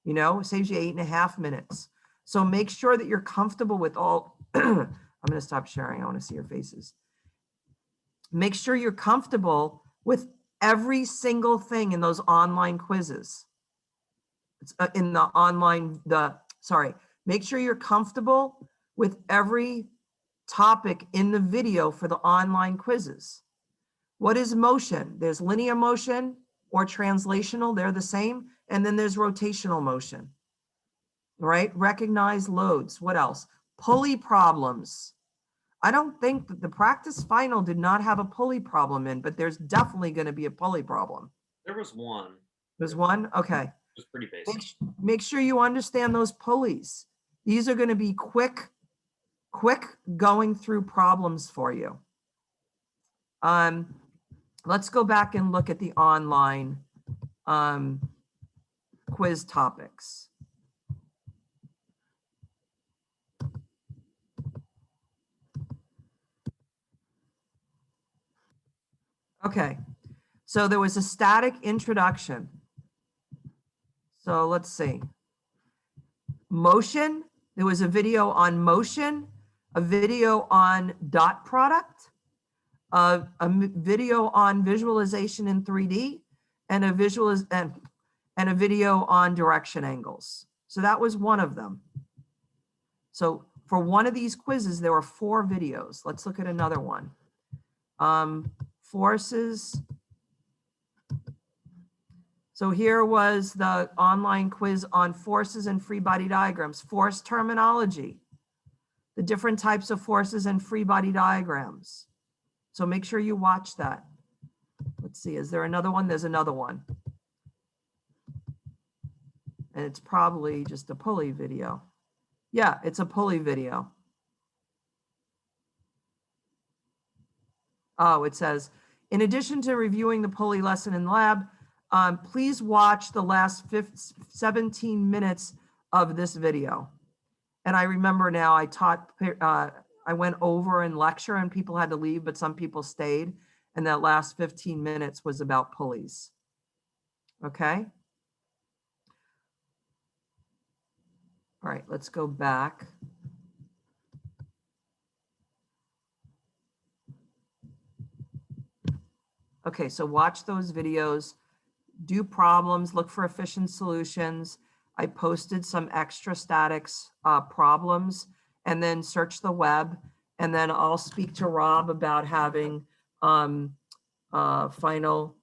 It saves you 8.5 minutes. So make sure that you're comfortable with all, I'm going to stop sharing. I want to see your faces. Make sure you're comfortable with every single thing in those online quizzes. It's make sure you're comfortable with every topic in the video for the online quizzes. What is motion? There's linear motion or translational, they're the same. And then there's rotational motion, right? Recognize loads. What else? Pulley problems. I don't think that the practice final did not have a pulley problem in, but there's definitely going to be a pulley problem. There was one. There's one? Okay. It was pretty basic. Make sure you understand those pulleys. These are going to be quick going through problems for you. Let's go back and look at the online quiz topics. Okay, So there was a static introduction. So let's see. Motion, there was a video on motion, a video on dot product, video on visualization in 3D, and and a video on direction angles. So that was one of them. So for one of these quizzes, there were 4 videos. Let's look at another one. Forces. So here was the online quiz on forces and free body diagrams, force terminology, the different types of forces and free body diagrams. So make sure you watch that. Let's see, is there another one? There's another one. And it's probably just a pulley video. Yeah, it's a pulley video. Oh, it says, in addition to reviewing the pulley lesson in lab, please watch the last 17 minutes of this video. And I remember now I taught, I went over in lecture and people had to leave, but some people stayed. And that last 15 minutes was about pulleys. Okay. All right, let's go back. Okay, so watch those videos, do problems, look for efficient solutions. I posted some extra statics problems, and then search the web. And then I'll speak to Rob about having final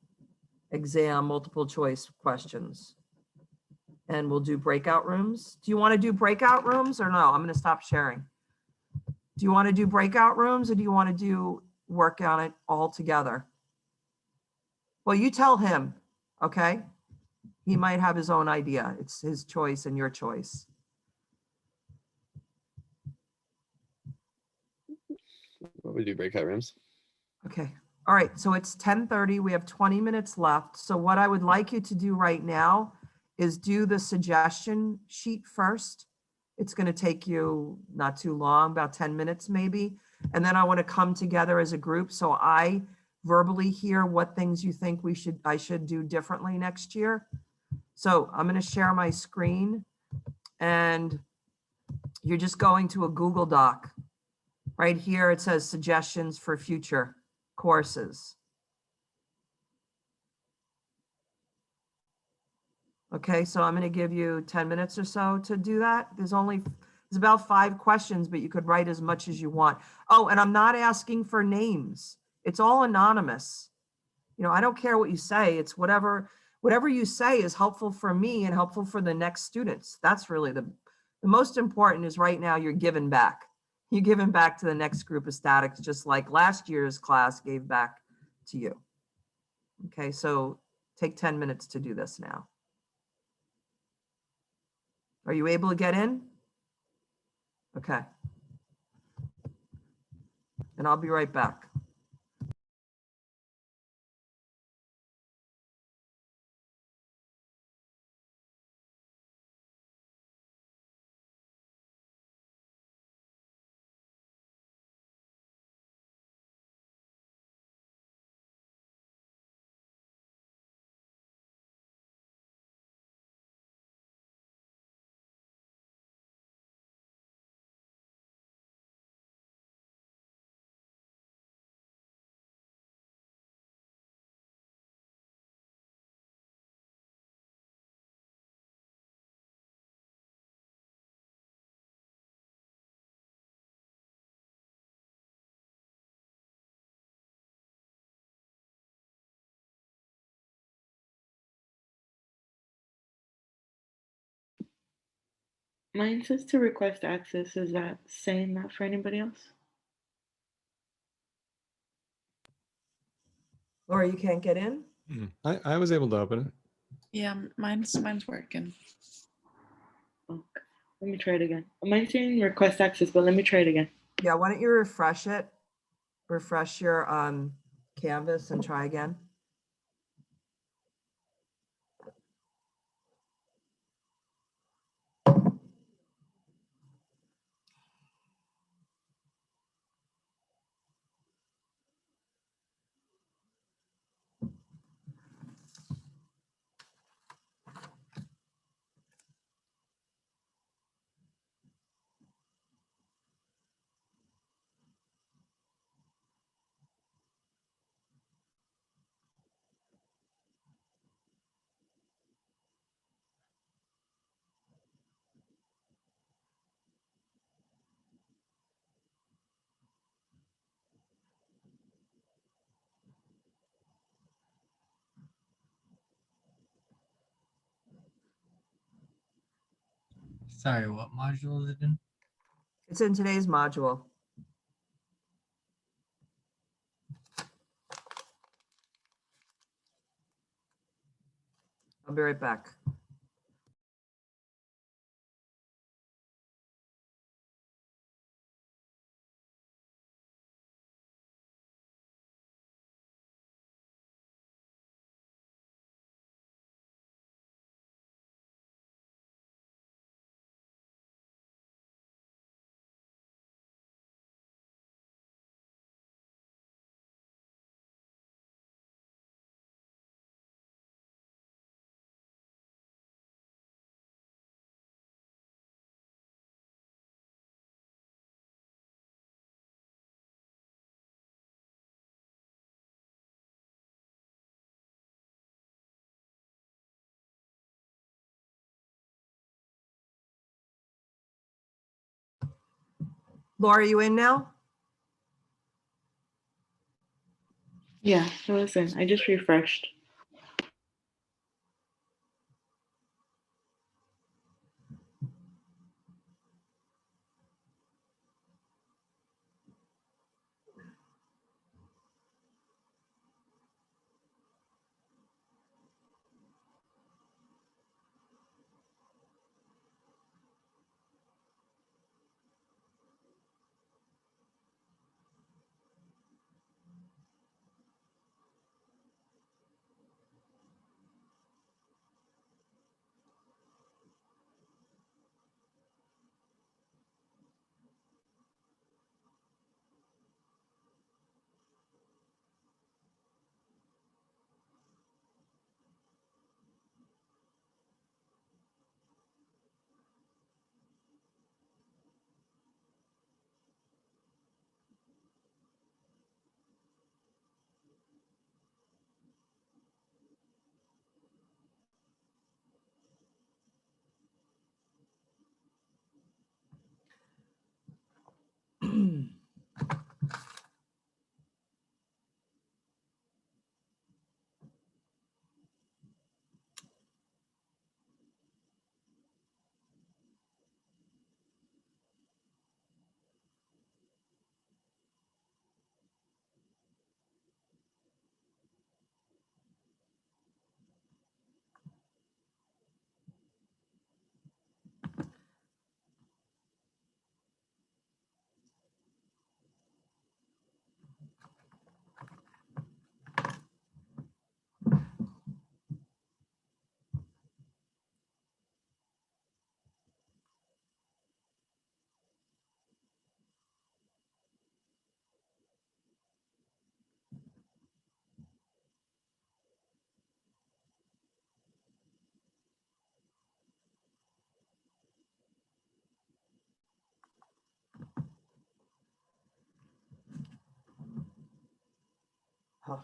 exam multiple choice questions. And we'll do breakout rooms. Do you want to do breakout rooms or no? I'm going to stop sharing. Do you want to do breakout rooms or do you want to do work on it all together? Well, you tell him, okay? He might have his own idea. It's his choice and your choice. What would you breakout rooms? Okay. All right. So it's 10:30. We have 20 minutes left. So what I would like you to do right now is do the suggestion sheet first. It's going to take you not too long, about 10 minutes maybe. And then I want to come together as a group. So I verbally hear what things you think I should do differently next year. So I'm going to share my screen and you're just going to a Google Doc. Right here, it says suggestions for future courses. Okay, so I'm going to give you 10 minutes or so to do that. There's about 5 questions, but you could write as much as you want. Oh, and I'm not asking for names. It's all anonymous. You know, I don't care what you say. It's whatever you say is helpful for me and helpful for the next students. That's really the most important is right now you're giving back. You're giving back to the next group of statics, just like last year's class gave back to you. Okay, so take 10 minutes to do this now. Are you able to get in? Okay. And I'll be right back. Mine says to request access. Is that saying that for anybody else? Laura, you can't get in? I was able to open it. Yeah, mine's working. Okay. Let me try it again. Mine's saying request access, but let me try it again. Yeah, why don't you refresh it? Refresh your Canvas and try again. Sorry, what module is it in? It's in today's module. I'll be right back. Laura, you in now? Yeah, so listen, I just refreshed. Oh.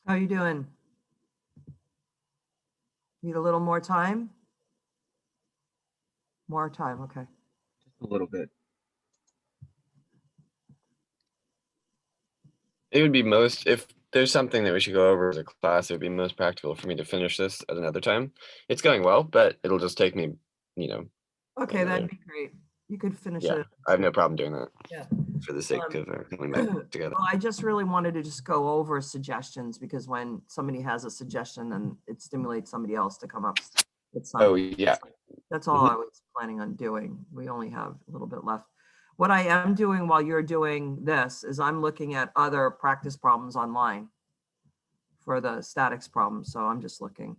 How you doing? Need a little more time? More time, okay. Just a little bit. It would be most, if there's something that we should go over as a class, it would be most practical for me to finish this at another time. It's going well, but it'll just take me, you know, Okay, that'd another- be great. You could finish yeah, it. I have no problem doing that Yeah. for the sake of coming back together. Well, I just really wanted to just go over suggestions because when somebody has a suggestion, then it stimulates somebody else to come up with Oh, something. yeah. That's all Mhm. I was planning on doing. We only have a little bit left. What I am doing while you're doing this is I'm looking at other practice problems online for the statics problem. So I'm just looking.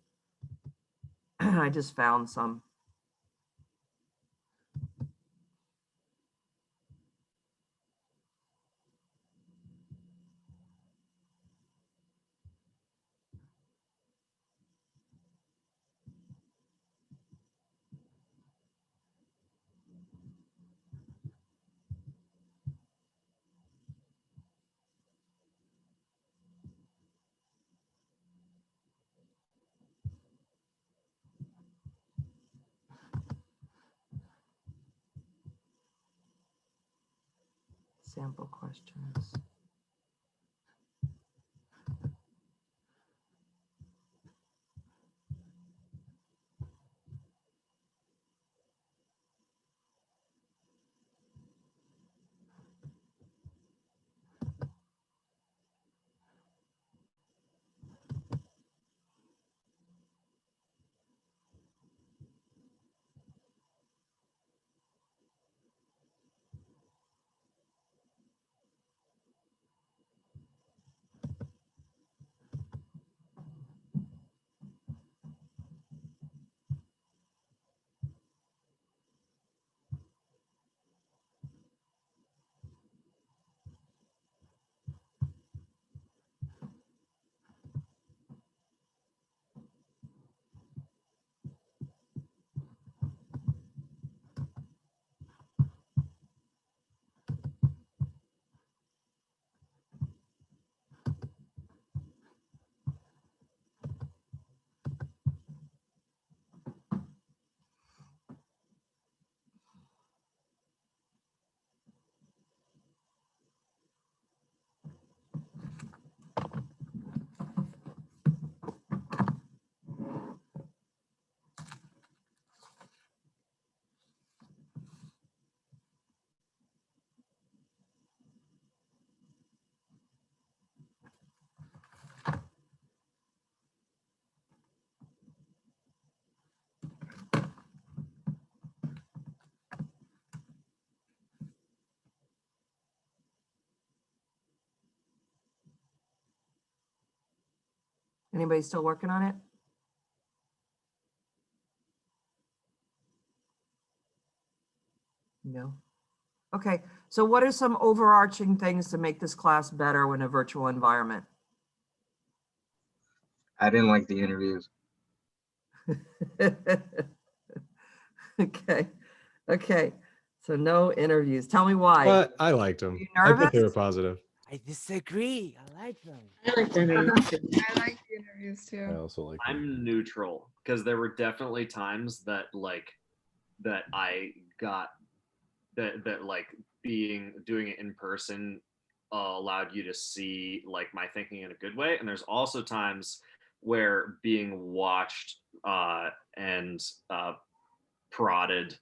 I just found some. Sample questions. Anybody still working on it? No. Okay, so what are some overarching things to make this class better in a virtual environment? I didn't like the interviews. Okay, okay. So no interviews. Tell me why. But I liked them. you I think they were nervous? positive. I disagree. I like them. I like the interviews too. I like the interviews I too. also like them. I'm neutral because there were definitely times that that I got that like doing it in person allowed you to see like my thinking in a good way, and there's also times where being watched and prodded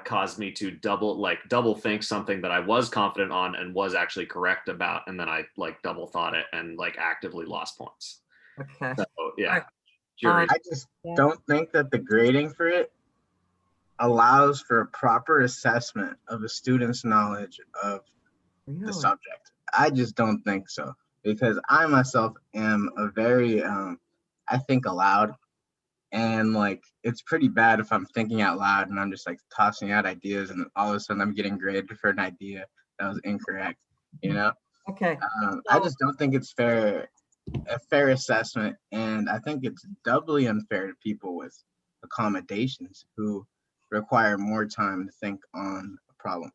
caused me to double think something that I was confident on and was actually correct about, and then I like double thought it and like actively lost points. Okay. So yeah, Alright. jury. I just Yeah. don't think that the grading for it allows for a proper assessment of a student's knowledge of the Really? subject. I just don't think so, because I myself am a very I think aloud, and like it's pretty bad if I'm thinking out loud and I'm just like tossing out ideas and all of a sudden I'm getting graded for an idea that was incorrect, you know. Okay, I just don't think it's a fair assessment, and I think it's doubly unfair to people with accommodations who require more time to think on a problem.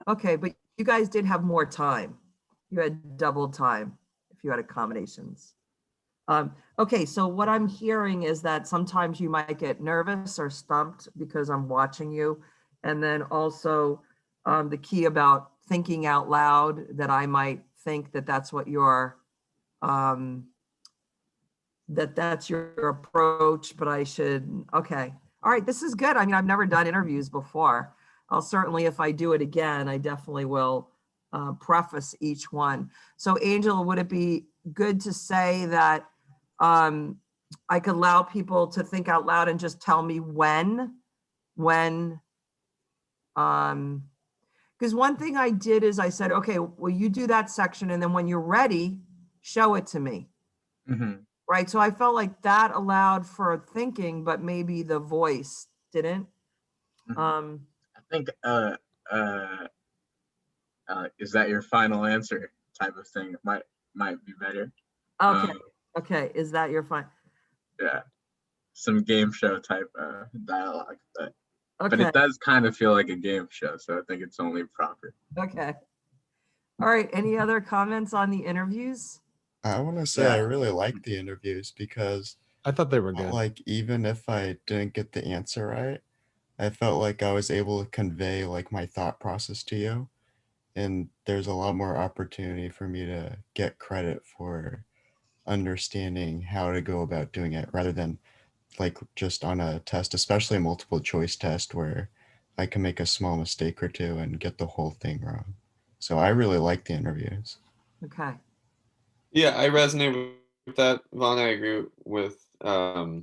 okay, but you guys did have more time. You had double time. if you had accommodations. Okay, so what I'm hearing is that sometimes you might get nervous or stumped because I'm watching you. And then also the key about thinking out loud, that I might think that that's what your, that's your approach, but I should, okay. All right, this is good. I mean, I've never done interviews before. I'll certainly, if I do it again, I definitely will preface each one. So Angela, would it be good to say that I could allow people to think out loud and just tell me when, because one thing I did is I said, okay, well, you do that section, and then when you're ready, show it to me. Mhm. Right, so I felt like that allowed for thinking, but maybe the voice didn't. Mhm. Um, I think is that your final answer type of thing might be better. okay, okay, is that your fine? Yeah, some game show type dialogue, but Okay, it does kind of feel like a game show, so I think it's only proper. okay. All right, any other comments on the interviews? I want to say I Yeah. really like the interviews because, I thought they were good. like, even if I didn't get the answer right, I felt like I was able to convey like my thought process to you, and there's a lot more opportunity for me to get credit for understanding how to go about doing it rather than like just on a test, especially a multiple choice test where I can make a small mistake or two and get the whole thing wrong. So I really like the interviews. Okay, Yeah, I resonate with that, Vaughn. I agree with there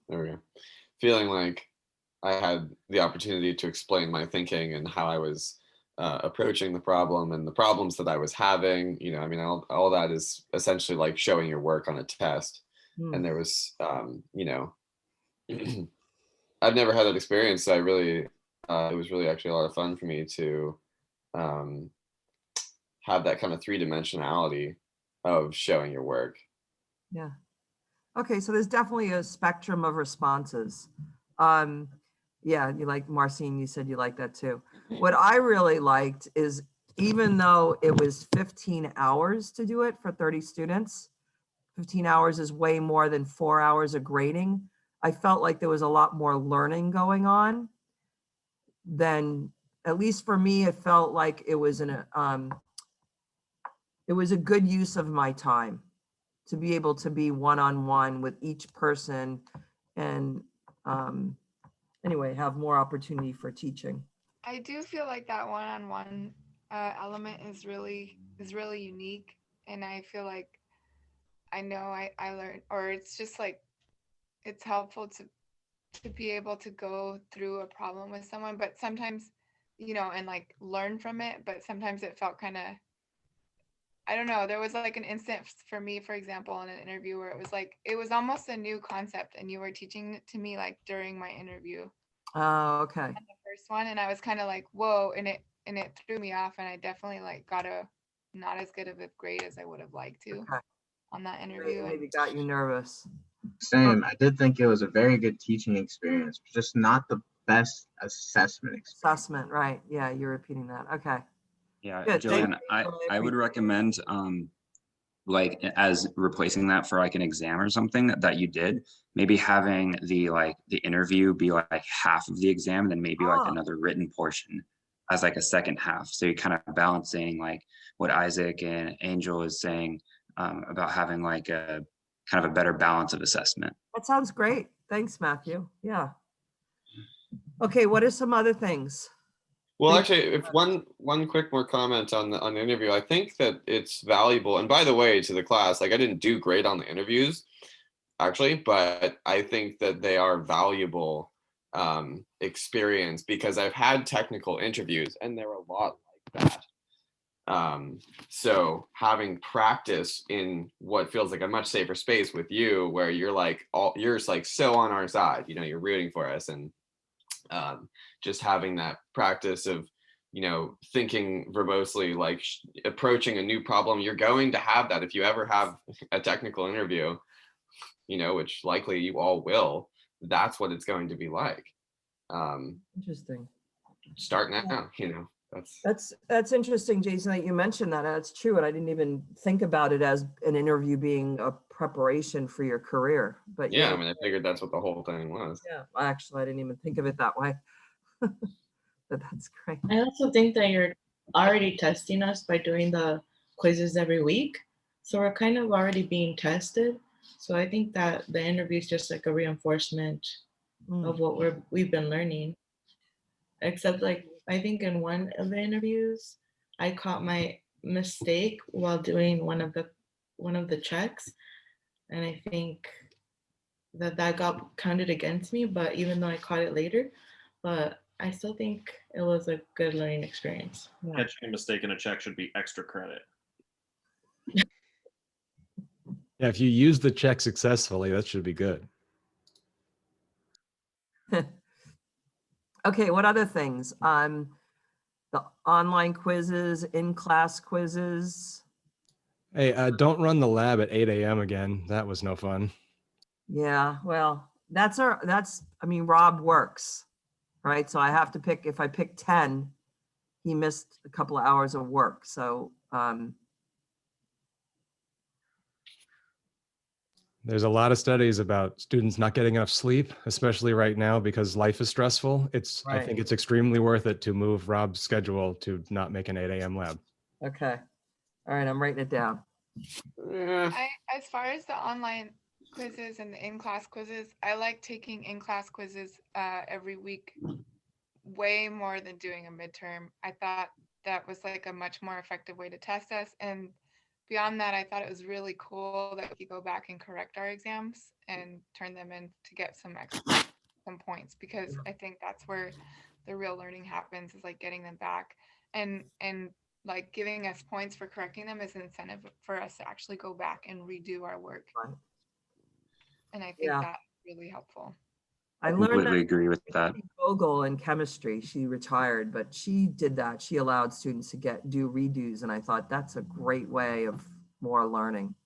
we go. Feeling like I had the opportunity to explain my thinking and how I was approaching the problem and the problems that I was having. You know, I mean, all that is essentially like showing your work on a test. Hmm. And there was, you know, I've never had that experience. So I really, it was really actually a lot of fun for me to have that kind of three-dimensionality of showing your work. yeah. Okay, so there's definitely a spectrum of responses. Yeah, you like Marcine, you said you like that too. What I really liked is, even though it was 15 hours to do it for 30 students, 15 hours is way more than 4 hours of grading. I felt like there was a lot more learning going on than, at least for me, it felt like it was it was a good use of my time to be able to be one-on-one with each person and anyway, have more opportunity for teaching. I do feel like that one-on-one element is really unique, and I feel like I know I learned, or it's just like it's helpful to be able to go through a problem with someone, but sometimes, you know, and like learn from it, but sometimes it felt kind of, I don't know, there was like an instant for me, for example, in an interview where it was like it was almost a new concept, and you were teaching it to me like during my interview. Oh, okay. On the first one, and I was kind of like, whoa, and it threw me off, and I definitely like got a not as good of a grade as I would have liked to Okay. on that interview. Maybe got you nervous. Same. I did think it was a very good teaching experience, just not the best assessment experience. Assessment, right? Yeah, you're repeating that. Okay. Yeah, Good, thank Joanne, you. I would recommend like as replacing that for like an exam or something that you did, maybe having the interview be like half of the exam, then maybe like another written portion as like a second half. So you're kind of balancing like what Isaac and Angel is saying about having like a kind of a better balance of assessment. That sounds great. Thanks, Matthew. Yeah. Okay, what are some other things? Well, actually, if one quick more comment on the interview, I think that it's valuable. And by the way, to the class, like I didn't do great on the interviews, actually, but I think that they are valuable experience because I've had technical interviews and they're a lot like that. So having practice in what feels like a much safer space with you, where you're like you're just like so on our side, you know, you're rooting for us, and just having that practice of, you know, thinking verbosely, like approaching a new problem. You're going to have that if you ever have a technical interview, you know, which likely you all will. That's what it's going to be like. Interesting. start now, That's interesting, Jason, that you mentioned that. That's true. And I didn't even think about it as an interview being a preparation for your career. But yeah, I mean, I figured that's what the whole thing was. yeah, actually, I didn't even think of it that way. But that's great. I also think that you're already testing us by doing the quizzes every week. So we're kind of already being tested. So I think that the interview is just like a reinforcement of what we've been learning. Except like, I think in one of the interviews, I caught my mistake while doing one of the checks. And I think that got counted against me, but even though I caught it later, but I still think it was a good learning experience. Catching a mistake in a check should be extra credit. Yeah, if you use the check successfully, that should be good. Okay, what other things? The online quizzes, in-class quizzes. Hey, don't run the lab at 8 a.m. again. That was no fun. Yeah, well, I mean, Rob works, right? So I have to pick, if I pick 10, he missed a couple of hours of work. So, There's a lot of studies about students not getting enough sleep, especially right now because life is stressful. I think it's extremely worth it to move Rob's schedule to not make an 8 a.m. lab. okay. All right, I'm writing it down. As far as the online quizzes and the in-class quizzes, I like taking in-class quizzes every week way more than doing a midterm. I thought that was like a much more effective way to test us. And beyond that, I thought it was really cool that we go back and correct our exams and turn them in to get some points, because I think that's where the real learning happens, is like getting them back and like giving us points for correcting them is an incentive for us to actually go back and redo our work. Right. And I think that's really helpful. I learned completely that agree with that. Vogel in chemistry, she retired, but she did that. She allowed students to do redos. And I thought that's a great way of more learning.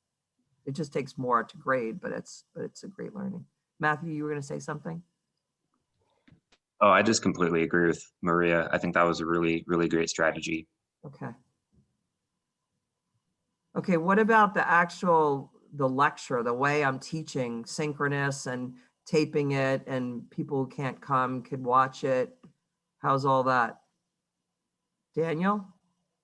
It just takes more to grade, but it's a great learning. Matthew, you were going to say something? Oh, I just completely agree with Maria. I think that was a really, really great strategy. Okay. Okay, what about the lecture, the way I'm teaching, synchronous and taping it, and people who can't come could watch it? How's all that? Daniel?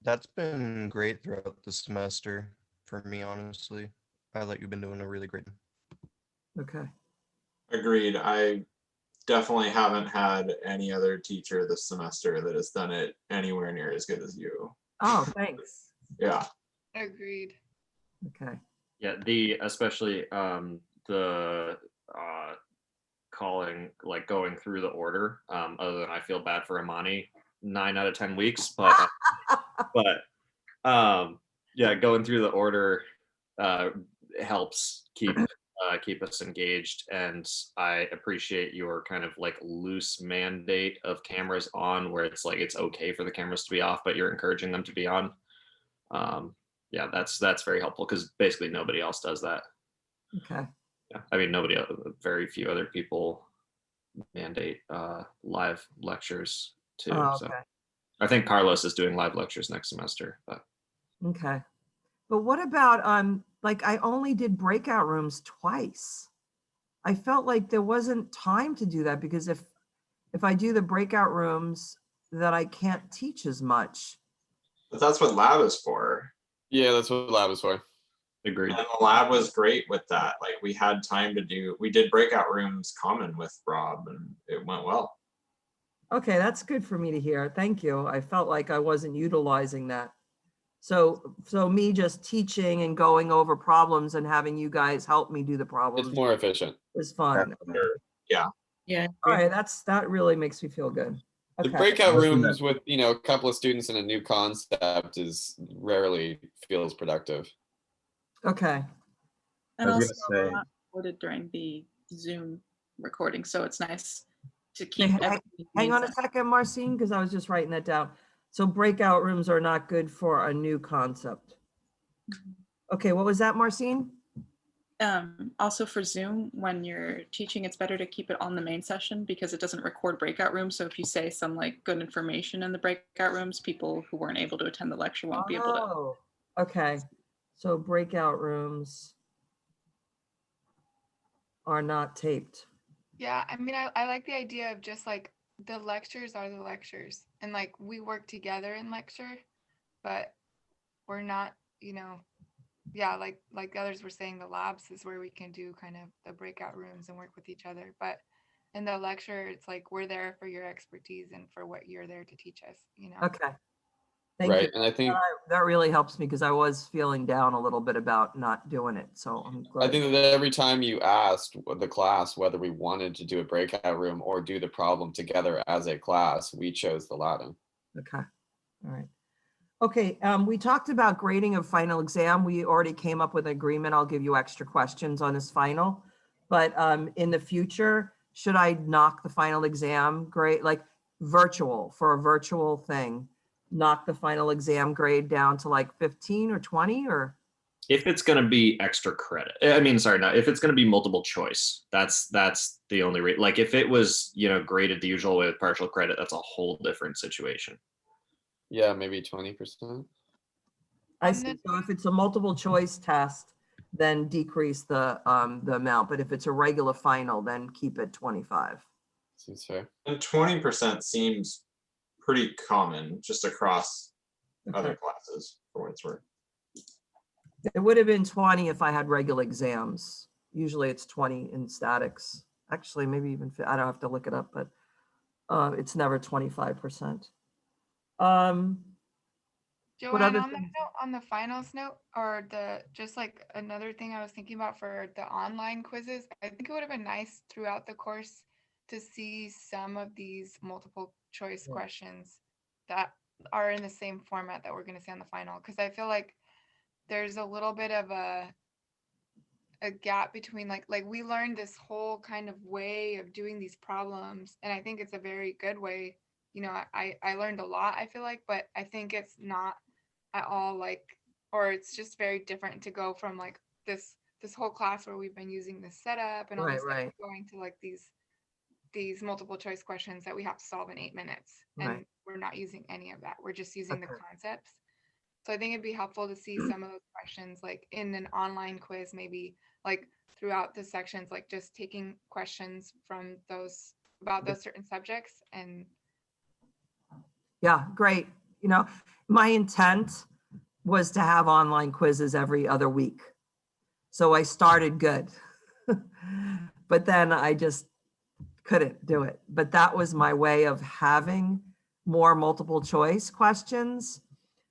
That's been great throughout the semester for me, honestly. I thought you've been doing a really great. Okay. Agreed. I definitely haven't had any other teacher this semester that has done it anywhere near as good as you. Oh, thanks. Yeah. Agreed. Okay. Yeah, especially the calling, like going through the order. Other than I feel bad for Imani 9 out of 10 weeks, but yeah, going through the order helps keep us engaged, and I appreciate your kind of like loose mandate of cameras on, where it's like it's okay for the cameras to be off, but you're encouraging them to be on. Yeah, that's very helpful, because basically nobody else does that. Okay. Yeah, I mean, very few other people mandate live lectures too. Oh, So okay. I think Carlos is doing live lectures next semester, but Okay. But what about, like I only did breakout rooms twice. I felt like there wasn't time to do that, because if I do the breakout rooms, that I can't teach as much. But that's what lab is for. Yeah, that's what lab is for. Agreed. And the lab was great with that. Like we had time we did breakout rooms common with Rob, and it went well. Okay, that's good for me to hear. Thank you. I felt like I wasn't utilizing that. So me just teaching and going over problems and having you guys help me do the problems. It's more efficient. Is fun. Yeah. Yeah. All right, that really makes me feel good. The Okay. breakout rooms with, a couple of students and a new concept rarely feels productive. Okay. And I was also gonna say- not recorded during the Zoom recording, so it's nice to Hey, keep everything. hang on a second, Marcine, because I was just writing that down. So breakout rooms are not good for a new concept. Okay, what was that, Marcine? Also for Zoom, when you're teaching, it's better to keep it on the main session because it doesn't record breakout rooms. So if you say some like good information in the breakout rooms, people who weren't able to attend the lecture won't be able to. Oh, okay. So breakout rooms are not taped. Yeah, I mean, I like the idea of just like the lectures are the lectures, and like we work together in lecture, but we're not, yeah, like the others were saying, the labs is where we can do kind of the breakout rooms and work with each other. But in the lecture, it's like we're there for your expertise and for what you're there to teach us, Okay. Thank Right, you. and I think That really helps me because I was feeling down a little bit about not doing it. So I'm I glad. think that every time you asked the class whether we wanted to do a breakout room or do the problem together as a class, we chose the latter. Okay. All right. Okay. We talked about grading of final exam. We already came up with an agreement. I'll give you extra questions on this final. But in the future, should I knock the final exam grade, like virtual, for a virtual thing, knock the final exam grade down to like 15 or 20 or? If it's going to be extra credit, I mean, sorry, no, if it's going to be multiple choice, that's the only rate. Like if it was, graded the usual way with partial credit, that's a whole different situation. Yeah, maybe 20%. I see. So if it's a multiple choice test, then decrease the amount. But if it's a regular final, then keep it 25. Seems fair. And 20% seems pretty common just across other classes for what it's worth. It would have been 20 if I had regular exams. Usually it's 20 in statics. Actually, maybe even, I don't have to look it up, but it's never 25%. What Joanne, other on that things? note, on the finals note, or just like another thing I was thinking about for the online quizzes, I think it would have been nice throughout the course to see some of these multiple choice questions that are in the same format that we're going to see on the final. Because I feel like there's a little bit of a gap between like we learned this whole kind of way of doing these problems, and I think it's a very good way. I learned a lot, I feel like, but I think it's not at all like, or it's just very different to go from like this whole class where we've been using this setup and all this stuff, going to like these multiple choice questions that we have to solve in 8 minutes, and we're not using any of that. We're just using the concepts. So I think it'd be helpful to see some of those questions like in an online quiz, maybe like throughout the sections, like just taking questions from those about those certain subjects. And Yeah, great. My intent was to have online quizzes every other week. So I started good, but then I just couldn't do it. But that was my way of having more multiple choice questions.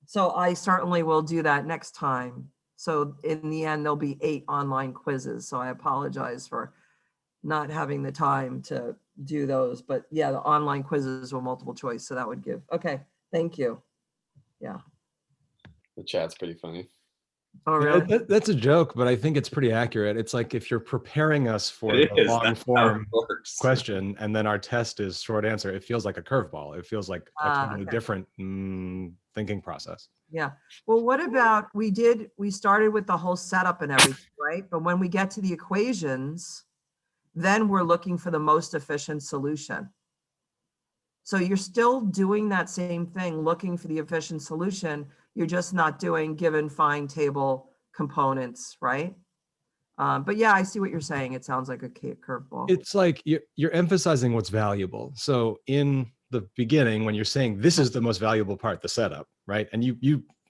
So I certainly will do that next time. So in the end, there'll be 8 online quizzes. So I apologize for not having the time to do those. But yeah, the online quizzes were multiple choice. So that would give, okay, thank you. Yeah. The chat's pretty funny. Oh, Yeah, really? that's a joke, but I think it's pretty accurate. It's like if you're preparing us for It the is. long That's how it form works. question, and then our test is short answer, it feels like a curveball. It feels like a totally Okay. different thinking process. Yeah. Well, what about, we started with the whole setup and everything, right? But when we get to the equations, then we're looking for the most efficient solution. So you're still doing that same thing, looking for the efficient solution. You're just not doing given fine table components, right? But yeah, I see what you're saying. It sounds like a curveball. It's like you're emphasizing what's valuable. So in the beginning, when you're saying this is the most valuable part, the setup, right? And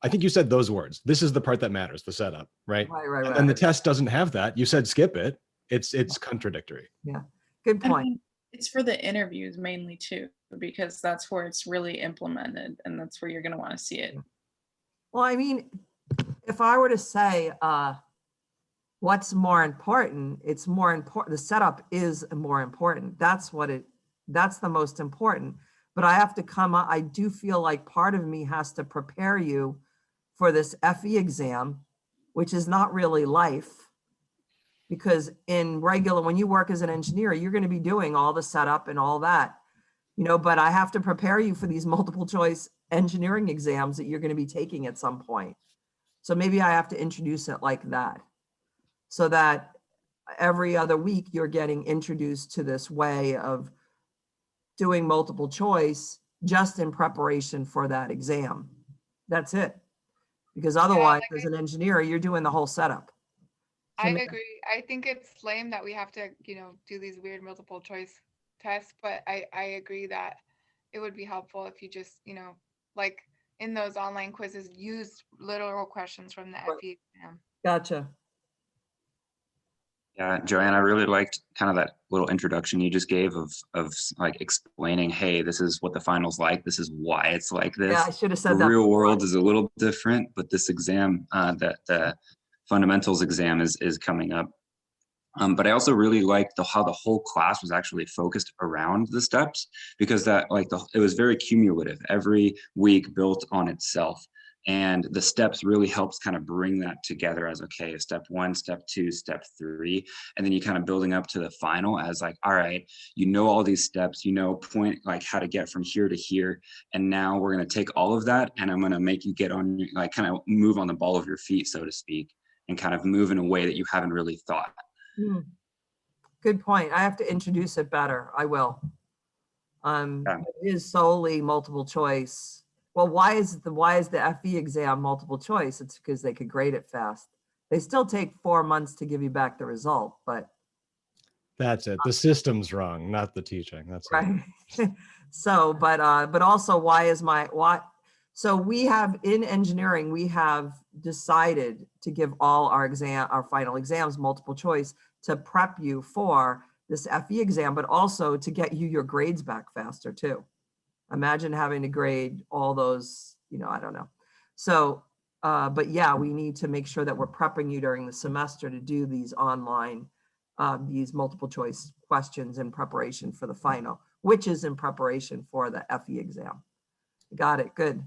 I think you said those words. This is the part that matters, the setup, right? Right. And the test doesn't have that. You said skip it. It's contradictory. Yeah, good I point. mean, it's for the interviews mainly too, because that's where it's really implemented and that's where you're going to want to see it. Well, I mean, if I were to say, what's more important, it's more important. The setup is more important. That's the most important. But I have to I do feel like part of me has to prepare you for this FE exam, which is not really life. Because when you work as an engineer, you're going to be doing all the setup and all that, but I have to prepare you for these multiple choice engineering exams that you're going to be taking at some point. So maybe I have to introduce it like that. so that every other week you're getting introduced to this way of doing multiple choice just in preparation for that exam. That's it. Because otherwise, as an engineer, you're doing the whole setup. I agree. I think it's lame that we have to, do these weird multiple choice tests, but I agree that it would be helpful if you just, like in those online quizzes, use literal questions from the FE exam. Gotcha. Yeah, Joanne, I really liked kind of that little introduction you just gave of like explaining, hey, this is what the final's like. This is why it's like this. Yeah, I should have said the that real before. world is a little different, but this exam, that the fundamentals exam is coming up. But I also really liked how the whole class was actually focused around the steps, because that it was very cumulative. Every week built on itself. And the steps really helps kind of bring that together as, okay, step 1, step 2, step 3. And then you kind of building up to the final as like, all right, all these steps, point like how to get from here to here. And now we're going to take all of that and I'm going to make you get on, like kind of move on the ball of your feet, so to speak, and kind of move in a way that you haven't really thought. Good point. I have to introduce it better. I will. Yeah. It is solely multiple choice. Well, why is the FE exam multiple choice? It's because they could grade it fast. They still take 4 months to give you back the result, but That's it. The system's wrong, not the teaching. That's it. right. So, but also so we have in engineering, we have decided to give all our final exams multiple choice to prep you for this FE exam, but also to get you your grades back faster too. Imagine having to grade all those, I don't know. So, but yeah, we need to make sure that we're prepping you during the semester to do these online, these multiple choice questions in preparation for the final, which is in preparation for the FE exam. Got it. Good.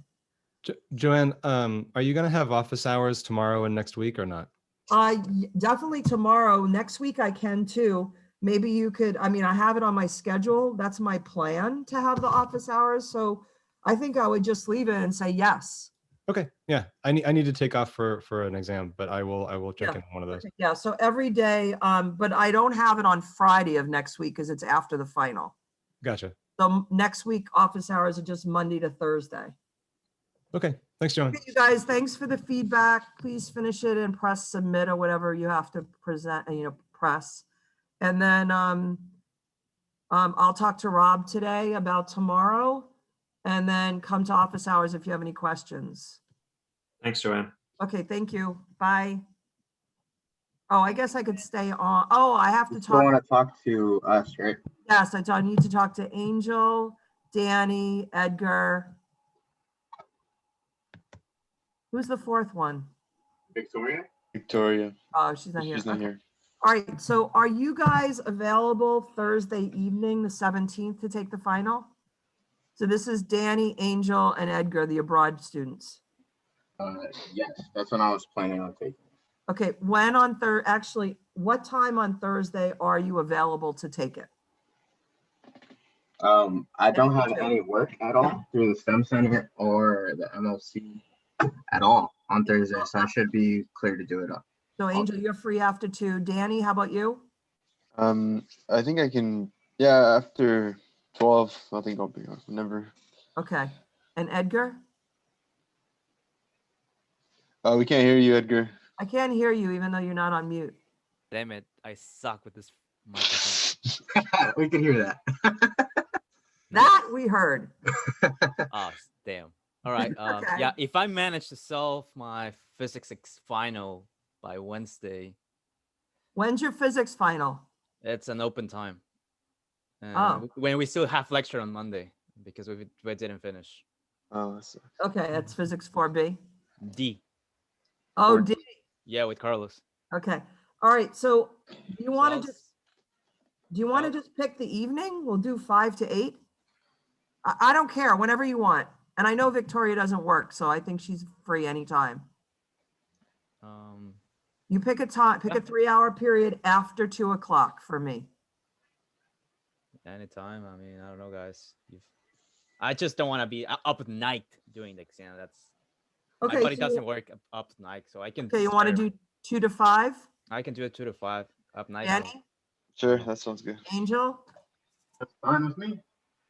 Joanne, are you going to have office hours tomorrow and next week or not? Definitely tomorrow. Next week I can too. Maybe you could, I have it on my schedule. That's my plan to have the office hours. So I think I would just leave it and say yes. Okay. Yeah. I need to take off for an exam, but I will check in one of those. Yeah. So every day, but I don't have it on Friday of next week because it's after the final. Gotcha. So next week office hours are just Monday to Thursday. Okay. Thanks, Joanne. Okay, you guys, thanks for the feedback. Please finish it and press submit or whatever you have to present, press. And then I'll talk to Rob today about tomorrow and then come to office hours if you have any questions. Thanks, Joanne. Okay, thank you. Bye. Oh, I guess I could stay on. Oh, I have to You talk. want to talk to us, right? Yes, I need to talk to Angel, Danny, Edgar. Who's the fourth one? Victoria. Oh, she's not here. She's not Okay. here. All right, so are you guys available Thursday evening, the 17th, to take the final? So this is Danny, Angel, and Edgar, the abroad students. Yes, that's what I was planning on taking. Okay, actually, what time on Thursday are you available to take it? I don't have any work at all through the STEM Center or the MLC at all on Thursday, so I should be clear to do it up. So Angel, you're free after 2. Danny, how about you? I think I can, yeah, after 12, I think I'll be on whenever. Okay, and Edgar? We can't hear you, Edgar. I can't hear you even though you're not on mute. Damn it, I suck with this microphone. We can hear that. That we heard. Oh, damn. All right. Okay. Yeah, if I manage to solve my physics final by Wednesday, When's your physics final? it's an open time. Oh. When we still have lecture on Monday because we didn't finish. Oh, that's Okay, that's physics 4B. D. Oh, D. Yeah, with Carlos. Okay. All right. So do you want to I'll- just pick the evening? We'll do 5 to 8. I don't care, whenever you want. And I know Victoria doesn't work, so I think she's free anytime. You pick a time, pick a 3-hour period after 2 o'clock for me. Anytime. I mean, I don't know, guys. I just don't want to be up at night doing the exam. That's Okay. my body so- doesn't work up at night, so I can. Okay, you want to start- do 2 to 5? I can do it 2 to 5 up night. Danny, Sure, that sounds good. Angel? That's fine with me.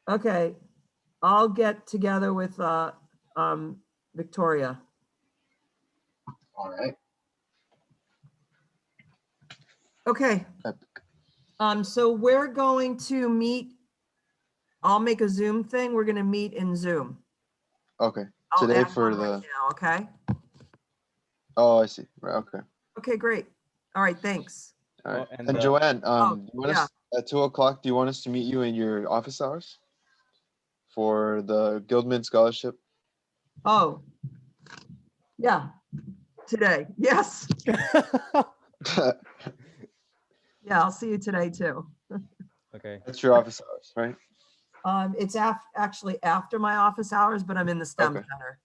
Okay, I'll get together with Victoria. All right. Okay. So we're going to meet. I'll make a Zoom thing. We're gonna meet in Zoom. Okay. I'll Today add for one right the. now, okay? Oh, I see. Right. Okay. Okay, great. All right, thanks. All right. and, And Joanne, oh, you want us at 2 o'clock? Do you want us to meet you in your office hours for the Guildman Scholarship? Oh, yeah, today, yes. Yeah, I'll see you today too. Okay. That's your office hours, right? It's actually after my office hours, but I'm in the STEM Okay. center.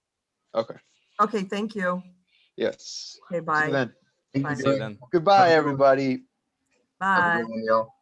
Okay. Okay, thank you. Yes. Okay, See bye. you then. Bye. See you then. Goodbye, everybody. Bye. Have a good one, y'all.